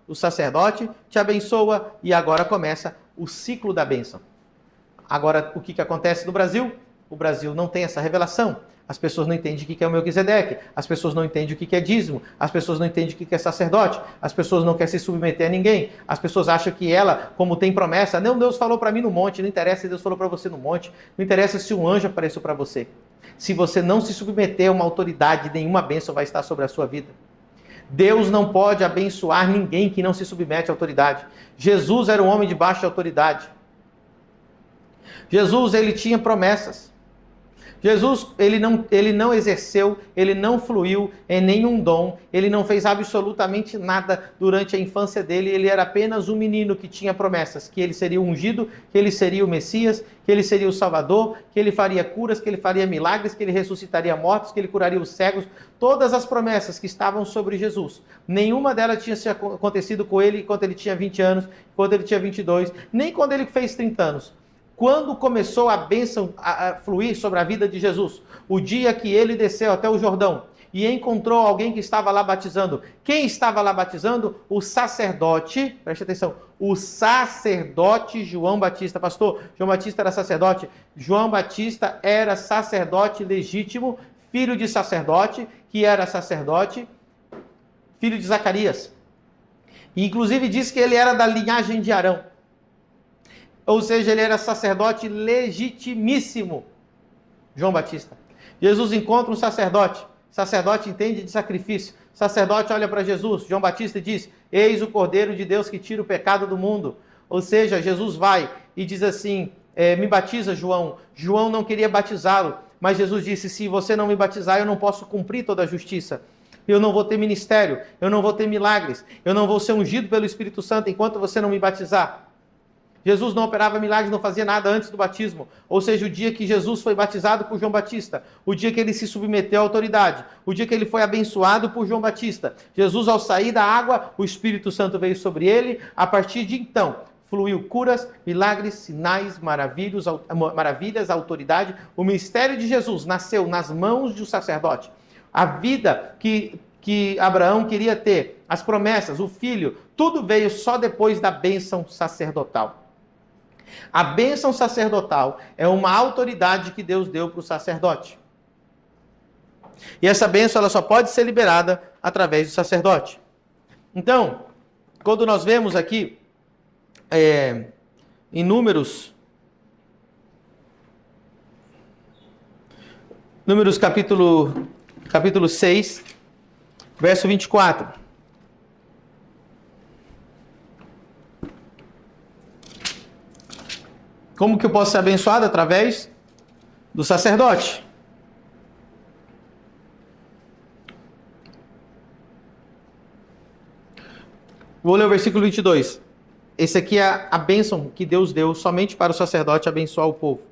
o sacerdote te abençoa e agora começa o ciclo da bênção. Agora, o que acontece no Brasil? O Brasil não tem essa revelação. As pessoas não entendem o que é o Melquisedeque, as pessoas não entendem o que é dízimo, as pessoas não entendem o que é sacerdote, as pessoas não querem se submeter a ninguém, as pessoas acham que ela, como tem promessa, não, Deus falou para mim no monte, não interessa se Deus falou para você no monte, não interessa se um anjo apareceu para você. Se você não se submeter a uma autoridade, nenhuma bênção vai estar sobre a sua vida. Deus não pode abençoar ninguém que não se submete à autoridade. Jesus era um homem debaixo de autoridade. Jesus, ele tinha promessas. Jesus, ele não exerceu, ele não fluiu em nenhum dom, ele não fez absolutamente nada durante a infância dele, ele era apenas um menino que tinha promessas, que ele seria o ungido, que ele seria o Messias, que ele seria o Salvador, que ele faria curas, que ele faria milagres, que ele ressuscitaria mortos, que ele curaria os cegos, todas as promessas que estavam sobre Jesus. Nenhuma delas tinha acontecido com ele quando ele tinha 20 anos, quando ele tinha 22, nem quando ele fez 30 anos. Quando começou a bênção a fluir sobre a vida de Jesus? O dia que ele desceu até o Jordão e encontrou alguém que estava lá batizando. Quem estava lá batizando? O sacerdote, preste atenção, o sacerdote João Batista. Pastor, João Batista era sacerdote? João Batista era sacerdote legítimo, filho de sacerdote, que era sacerdote, filho de Zacarias. E inclusive diz que ele era da linhagem de Arão. Ou seja, ele era sacerdote legitimíssimo, João Batista. Jesus encontra um sacerdote. Sacerdote entende de sacrifício. Sacerdote olha para Jesus, João Batista, e diz: eis o Cordeiro de Deus que tira o pecado do mundo. Ou seja, Jesus vai e diz assim: me batiza, João. João não queria batizá-lo, mas Jesus disse: se você não me batizar, eu não posso cumprir toda a justiça. Eu não vou ter ministério, eu não vou ter milagres, eu não vou ser ungido pelo Espírito Santo enquanto você não me batizar. Jesus não operava milagres, não fazia nada antes do batismo. Ou seja, o dia que Jesus foi batizado por João Batista, o dia que ele se submeteu à autoridade, o dia que ele foi abençoado por João Batista. Jesus, ao sair da água, o Espírito Santo veio sobre ele. A partir de então, fluiu curas, milagres, sinais, maravilhas, autoridade. O ministério de Jesus nasceu nas mãos de um sacerdote. A vida que Abraão queria ter, as promessas, o filho, tudo veio só depois da bênção sacerdotal. A bênção sacerdotal é uma autoridade que Deus deu para o sacerdote. E essa bênção ela só pode ser liberada através do sacerdote. Então, quando nós vemos aqui em Números capítulo 6, verso 24. Como que eu posso ser abençoado? Através do sacerdote. Vou ler o versículo 22. Esse aqui é a bênção que Deus deu somente para o sacerdote abençoar o povo.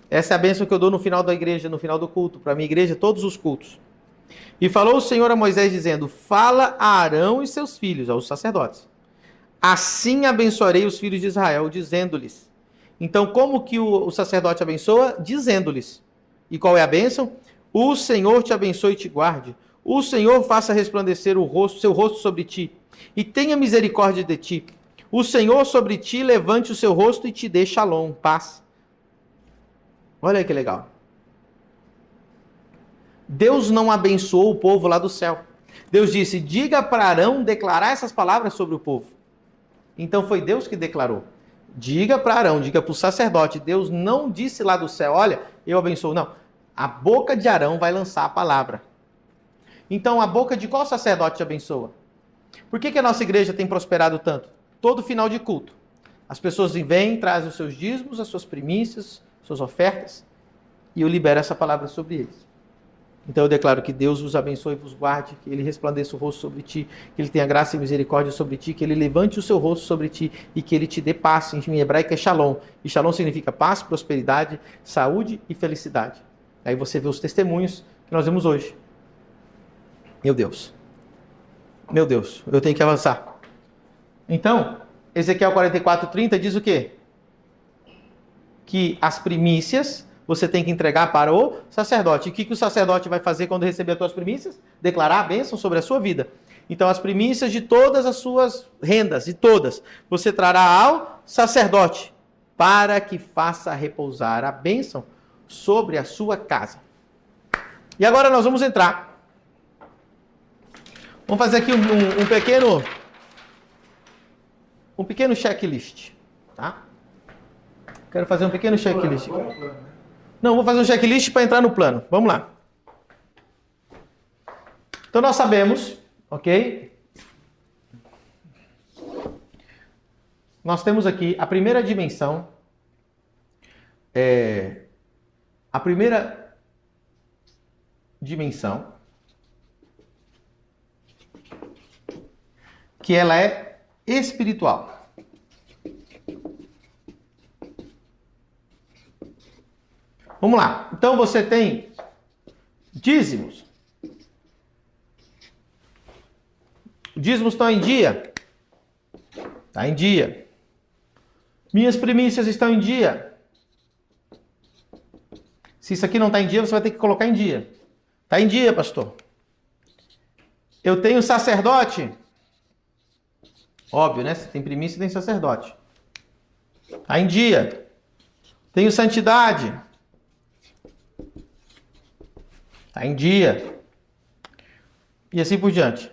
Essa é a bênção que eu dou no final da igreja, no final do culto, para a minha igreja, todos os cultos. E falou o Senhor a Moisés dizendo: fala a Arão e seus filhos, aos sacerdotes. Assim abençoarei os filhos de Israel, dizendo-lhes. Então, como que o sacerdote abençoa? Dizendo-lhes. E qual é a bênção? O Senhor te abençoe e te guarde. O Senhor faça resplandecer seu rosto sobre ti e tenha misericórdia de ti. O Senhor sobre ti levante o seu rosto e te dê shalom, paz. Olha aí que legal. Deus não abençoou o povo lá do céu. Deus disse: diga para Arão declarar essas palavras sobre o povo. Então foi Deus que declarou. Diga para Arão, diga para o sacerdote. Deus não disse lá do céu: olha, eu abençoo. Não. A boca de Arão vai lançar a palavra. Então a boca de qual sacerdote te abençoa? Por que a nossa igreja tem prosperado tanto? Todo final de culto, as pessoas vêm, trazem os seus dízimos, as suas primícias, suas ofertas, e eu libero essa palavra sobre eles. Então eu declaro que Deus vos abençoe e vos guarde, que Ele resplandeça o rosto sobre ti, que Ele tenha graça e misericórdia sobre ti, que Ele levante o seu rosto sobre ti e que Ele te dê paz. Em hebraico é shalom. E shalom significa paz, prosperidade, saúde e felicidade. Aí você vê os testemunhos que nós vemos hoje. Meu Deus, eu tenho que avançar. Então, Ezequiel 44:30 diz o quê? Que as primícias você tem que entregar para o sacerdote. E o que o sacerdote vai fazer quando receber as suas primícias? Declarar a bênção sobre a sua vida. Então, as primícias de todas as suas rendas, de todas, você trará ao sacerdote, para que faça repousar a bênção sobre a sua casa. E agora nós vamos entrar. Vamos fazer aqui um pequeno checklist, tá? Quero fazer um pequeno checklist. Não, vou fazer um checklist para entrar no plano. Vamos lá. Então nós sabemos, ok? Nós temos aqui a primeira dimensão. A primeira dimensão, que ela é espiritual. Vamos lá. Então você tem dízimos. Dízimos estão em dia? Está em dia. Minhas primícias estão em dia. Se isso aqui não está em dia, você vai ter que colocar em dia. Está em dia, pastor. Eu tenho sacerdote. Óbvio, né? Se tem primícia, tem sacerdote. Está em dia. Tenho santidade. Está em dia. E assim por diante.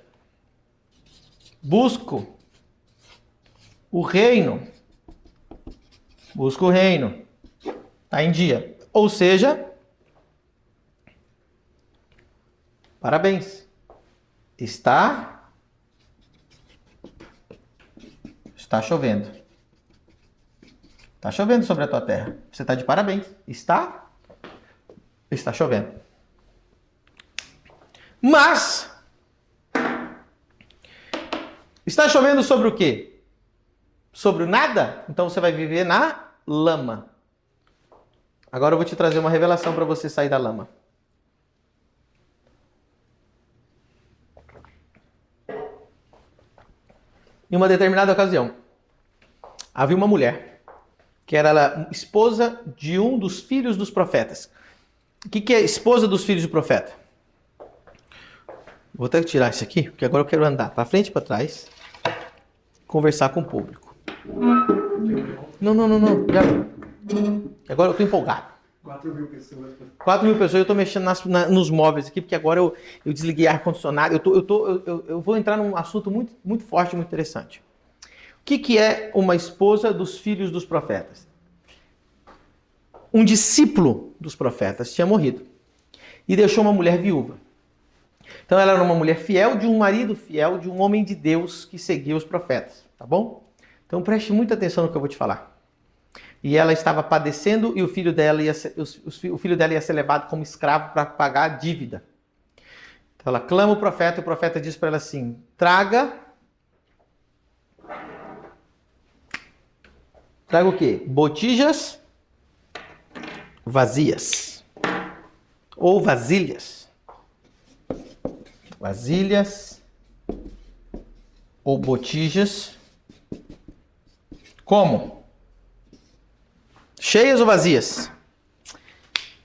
Busco o reino. Busco o reino. Está em dia. Ou seja, parabéns. Está chovendo. Está chovendo sobre a tua terra. Você está de parabéns. Está chovendo. Mas está chovendo sobre o quê? Sobre o nada? Então você vai viver na lama. Agora eu vou te trazer uma revelação para você sair da lama. Em uma determinada ocasião, Havia uma mulher que era esposa de um dos filhos dos profetas. O que é esposa dos filhos do profeta? Vou até tirar isso aqui, porque agora eu quero andar para frente e para trás, conversar com o público. Não. Agora eu estou empolgado. 4.000 pessoas. 4.000 pessoas, eu estou mexendo nos móveis aqui, porque agora eu desliguei ar-condicionado. Eu vou entrar num assunto muito, muito forte, muito interessante. O que é uma esposa dos filhos dos profetas? Um discípulo dos profetas tinha morrido e deixou uma mulher viúva. Então ela era uma mulher fiel de um marido fiel, de um homem de Deus que seguia os profetas, tá bom? Então preste muita atenção no que eu vou te falar. E ela estava padecendo e o filho dela ia ser levado como escravo para pagar a dívida. Então ela clama o profeta diz para ela assim: traga o quê? Botijas vazias. Ou vasilhas. Vasilhas ou botijas. Como? Cheias ou vazias?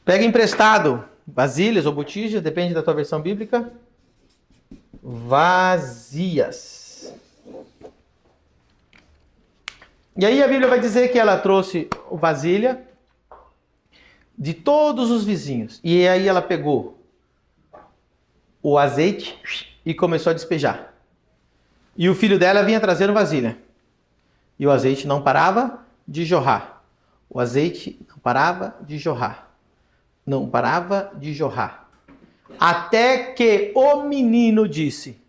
Pega emprestado. Vasilhas ou botijas, depende da tua versão bíblica. Vazias. E aí a Bíblia vai dizer que ela trouxe vasilha de todos os vizinhos. E aí ela pegou o azeite e começou a despejar. E o filho dela vinha trazendo vasilha. E o azeite não parava de jorrar. O azeite não parava de jorrar. Não parava de jorrar. Até que o menino disse: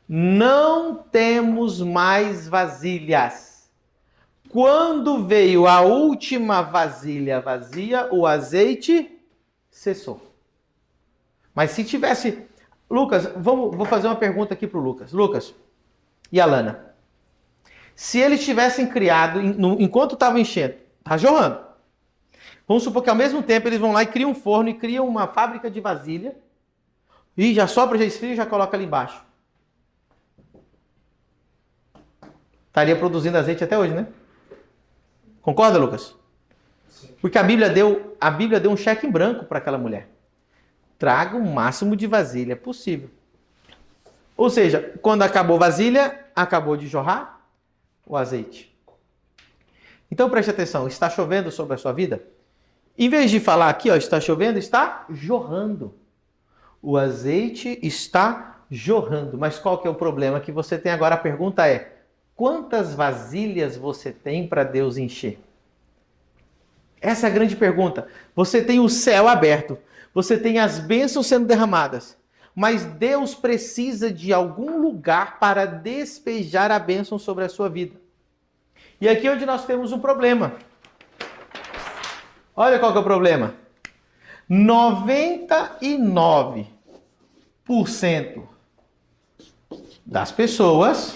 não temos mais vasilhas. Quando veio a última vasilha vazia, o azeite cessou. Mas se tivesse... Lucas, vou fazer uma pergunta aqui para o Lucas. Lucas e Alana. Se eles tivessem criado, enquanto estava enchendo, está jorrando. Vamos supor que ao mesmo tempo eles vão lá e criam um forno e criam uma fábrica de vasilha. E já sopra, já esfria e já coloca ali embaixo. Estaria produzindo azeite até hoje, né? Concorda, Lucas? Sim. Porque a Bíblia deu um cheque em branco para aquela mulher. Traga o máximo de vasilha possível. Ou seja, quando acabou a vasilha, acabou de jorrar o azeite. Então preste atenção, está chovendo sobre a sua vida? Em vez de falar aqui, ó, está chovendo, está jorrando. O azeite está jorrando. Mas qual que é o problema que você tem agora? A pergunta é: quantas vasilhas você tem para Deus encher? Essa é a grande pergunta. Você tem o céu aberto. Você tem as bênçãos sendo derramadas. Mas Deus precisa de algum lugar para despejar a bênção sobre a sua vida. E aqui é onde nós temos um problema. Olha qual que é o problema. 99% das pessoas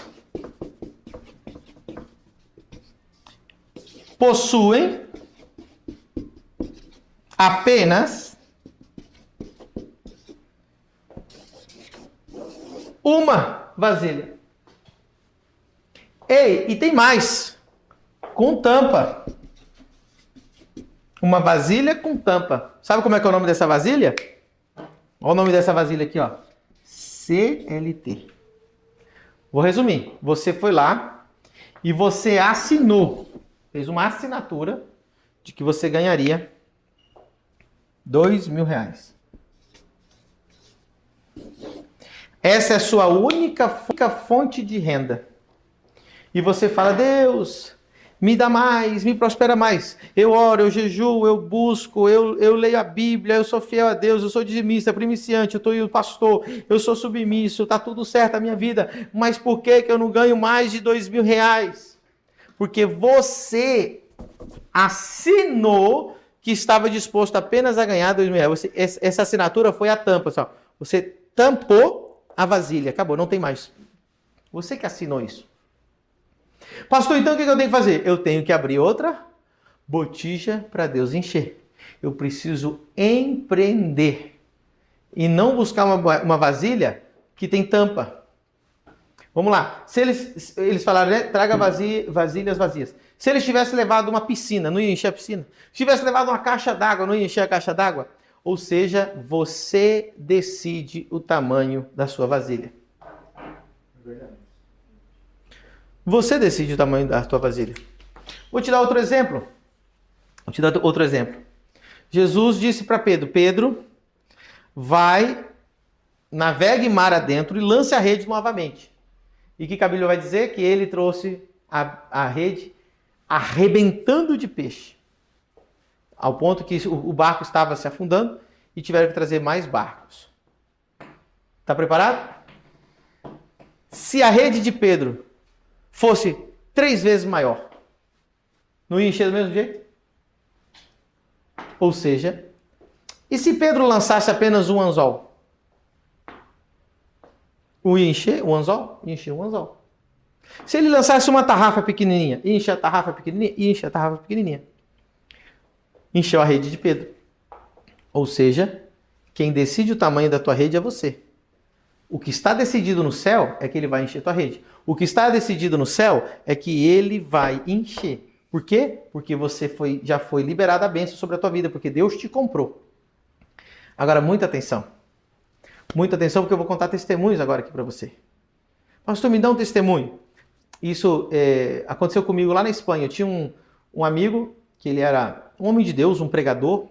possuem apenas uma vasilha. Ei, e tem mais. Com tampa. Uma vasilha com tampa. Sabe como é que é o nome dessa vasilha? Olha o nome dessa vasilha aqui, ó. CLT. Vou resumir. Você foi lá e você assinou. Fez uma assinatura de que você ganharia R$2.000. Essa é a sua única fonte de renda. E você fala: Deus, me dá mais, me prospera mais. Eu oro, eu jejuo, eu busco, eu leio a Bíblia, eu sou fiel a Deus, eu sou dizimista, primiciante, eu sou pastor, eu sou submisso, está tudo certo a minha vida. Mas por que eu não ganho mais de R$2.000? Porque você assinou que estava disposto apenas a ganhar R$2.000. Essa assinatura foi a tampa. Só. Você tampou a vasilha. Acabou, não tem mais. Você que assinou isso. Pastor, então o que eu tenho que fazer? Eu tenho que abrir outra botija para Deus encher. Eu preciso empreender. E não buscar uma vasilha que tem tampa. Vamos lá. Se eles falaram, né? Traga vasilhas vazias. Se eles tivessem levado uma piscina, não ia encher a piscina. Se tivesse levado uma caixa d'água, não ia encher a caixa d'água. Ou seja, você decide o tamanho da sua vasilha. Você decide o tamanho da sua vasilha. Vou te dar outro exemplo. Jesus disse para Pedro, Pedro, vai, navegue mar adentro e lance a rede novamente. E o que a Bíblia vai dizer? Que ele trouxe a rede arrebentando de peixe. Ao ponto que o barco estava se afundando e tiveram que trazer mais barcos. Está preparado? Se a rede de Pedro fosse 3 vezes maior, não ia encher do mesmo jeito? Ou seja, e se Pedro lançasse apenas um anzol? Ia encher o anzol? Ia encher o anzol. Se ele lançasse uma tarrafa pequenininha, ia encher a tarrafa pequenininha? Ia encher a tarrafa pequenininha. Encheu a rede de Pedro. Ou seja, quem decide o tamanho da tua rede é você. O que está decidido no céu é que ele vai encher a tua rede. O que está decidido no céu é que ele vai encher. Por quê? Porque você já foi liberado a bênção sobre a tua vida, porque Deus te comprou. Agora, muita atenção. Muita atenção, porque eu vou contar testemunhos agora aqui para você. Pastor, me dá um testemunho. Isso aconteceu comigo lá na Espanha. Eu tinha um amigo, que ele era um homem de Deus, um pregador.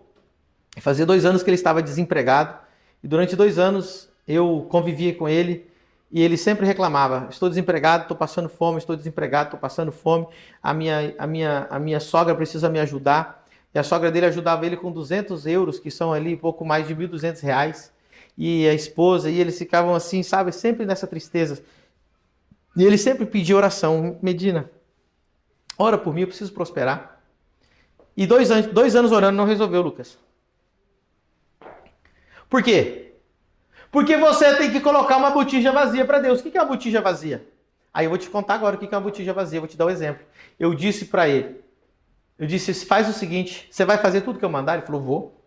Fazia 2 anos que ele estava desempregado. E durante 2 anos eu convivia com ele. E ele sempre reclamava, estou desempregado, estou passando fome, estou desempregado, estou passando fome. A minha sogra precisa me ajudar. E a sogra dele ajudava ele com 200 euros, que são ali pouco mais de R$1.200. E a esposa, e eles ficavam assim, sabe, sempre nessa tristeza. E ele sempre pedia oração. Medina, ora por mim, eu preciso prosperar. E 2 anos orando não resolveu, Lucas. Por quê? Porque você tem que colocar uma botija vazia para Deus. O que é uma botija vazia? Aí eu vou te contar agora o que é uma botija vazia. Eu vou te dar um exemplo. Eu disse para ele, faz o seguinte, você vai fazer tudo que eu mandar? Ele falou, vou.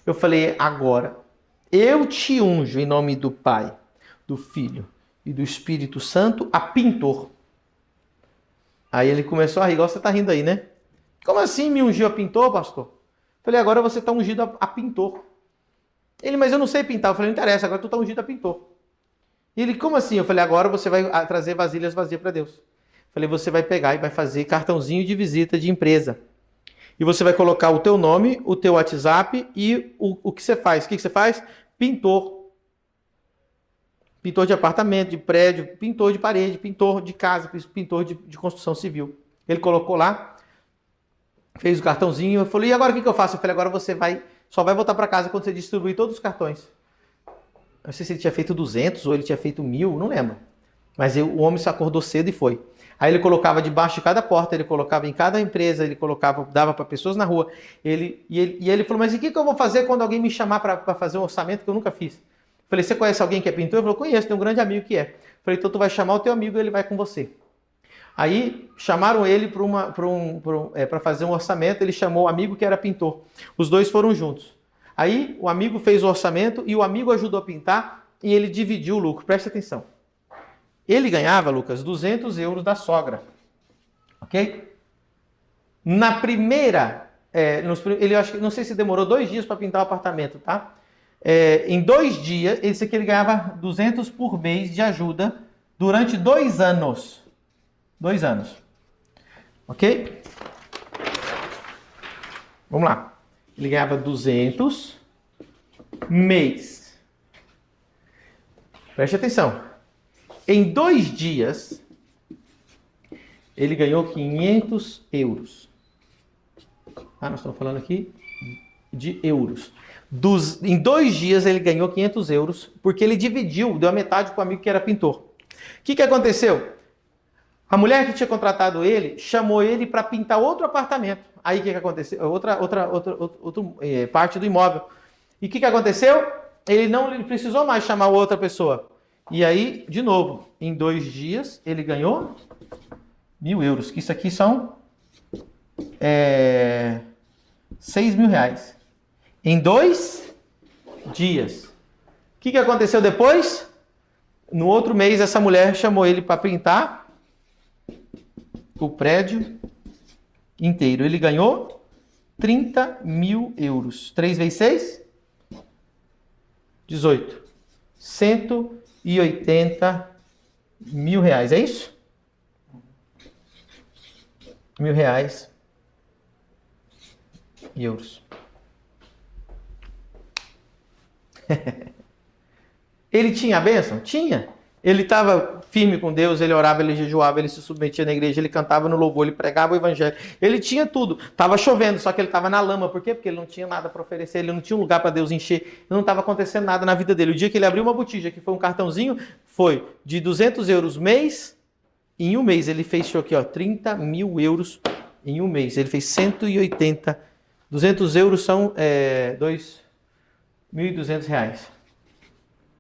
Eu falei, agora, eu te unjo em nome do Pai, do Filho e do Espírito Santo a pintor. Aí ele começou a rir, igual você está rindo aí, né? Como assim me ungiu a pintor, pastor? Eu falei, agora você está ungido a pintor. Ele, mas eu não sei pintar. Eu falei, não interessa, agora tu está ungido a pintor. E ele, como assim? Eu falei, agora você vai trazer vasilhas vazias para Deus. Eu falei, você vai pegar e vai fazer cartãozinho de visita de empresa. E você vai colocar o teu nome, o teu WhatsApp e o que você faz. O que você faz? Pintor. Pintor de apartamento, de prédio, pintor de parede, pintor de casa, pintor de construção civil. Ele colocou lá, fez o cartãozinho. Eu falei, e agora o que eu faço? Eu falei, agora você só vai voltar para casa quando você distribuir todos os cartões. Não sei se ele tinha feito 200 ou ele tinha feito 1.000, não lembro. Mas o homem se acordou cedo e foi. Aí ele colocava debaixo de cada porta, ele colocava em cada empresa, ele colocava, dava para pessoas na rua. E ele falou, mas e o que eu vou fazer quando alguém me chamar para fazer um orçamento que eu nunca fiz? Falei, você conhece alguém que é pintor? Ele falou, conheço, tem um grande amigo que é. Falei, então tu vai chamar o teu amigo e ele vai com você. Aí chamaram ele para fazer um orçamento, ele chamou o amigo que era pintor. Os dois foram juntos. Aí o amigo fez o orçamento e o amigo ajudou a pintar e ele dividiu o lucro. Preste atenção. Ele ganhava, Lucas, 200 euros da sogra. Ok? Na primeira, ele acho que não sei se demorou 2 dias para pintar o apartamento, tá? Em 2 dias, esse aqui ele ganhava 200 por mês de ajuda durante 2 anos. 2 anos. Ok? Vamos lá. Ele ganhava 200 mês. Preste atenção. Em 2 dias, ele ganhou 500 euros. Nós estamos falando aqui de euros. Em 2 dias, ele ganhou 500 euros, porque ele dividiu, deu a metade para o amigo que era pintor. O que aconteceu? A mulher que tinha contratado ele, chamou ele para pintar outro apartamento. Aí o que aconteceu? Outra parte do imóvel. E o que aconteceu? Ele não precisou mais chamar outra pessoa. E aí, de novo, em 2 dias, ele ganhou 1.000 euros. Que isso aqui são 6.000 reais. Em 2 dias. O que aconteceu depois? No outro mês, essa mulher chamou ele para pintar o prédio inteiro. Ele ganhou 30 mil euros. 3 vezes 6? 18. 180 mil reais. É isso? R$ 1.000. Euros. Ele tinha a bênção? Tinha. Ele estava firme com Deus, ele orava, ele jejuava, ele se submetia na igreja, ele cantava no louvor, ele pregava o evangelho. Ele tinha tudo. Estava chovendo, só que ele estava na lama. Por quê? Porque ele não tinha nada para oferecer, ele não tinha um lugar para Deus encher, não estava acontecendo nada na vida dele. O dia que ele abriu uma botija, que foi um cartãozinho, foi de 200 euros mês. Em um mês ele fez aqui, ó, 30 mil euros em um mês. Ele fez 180. 200 euros são R$ 2.200.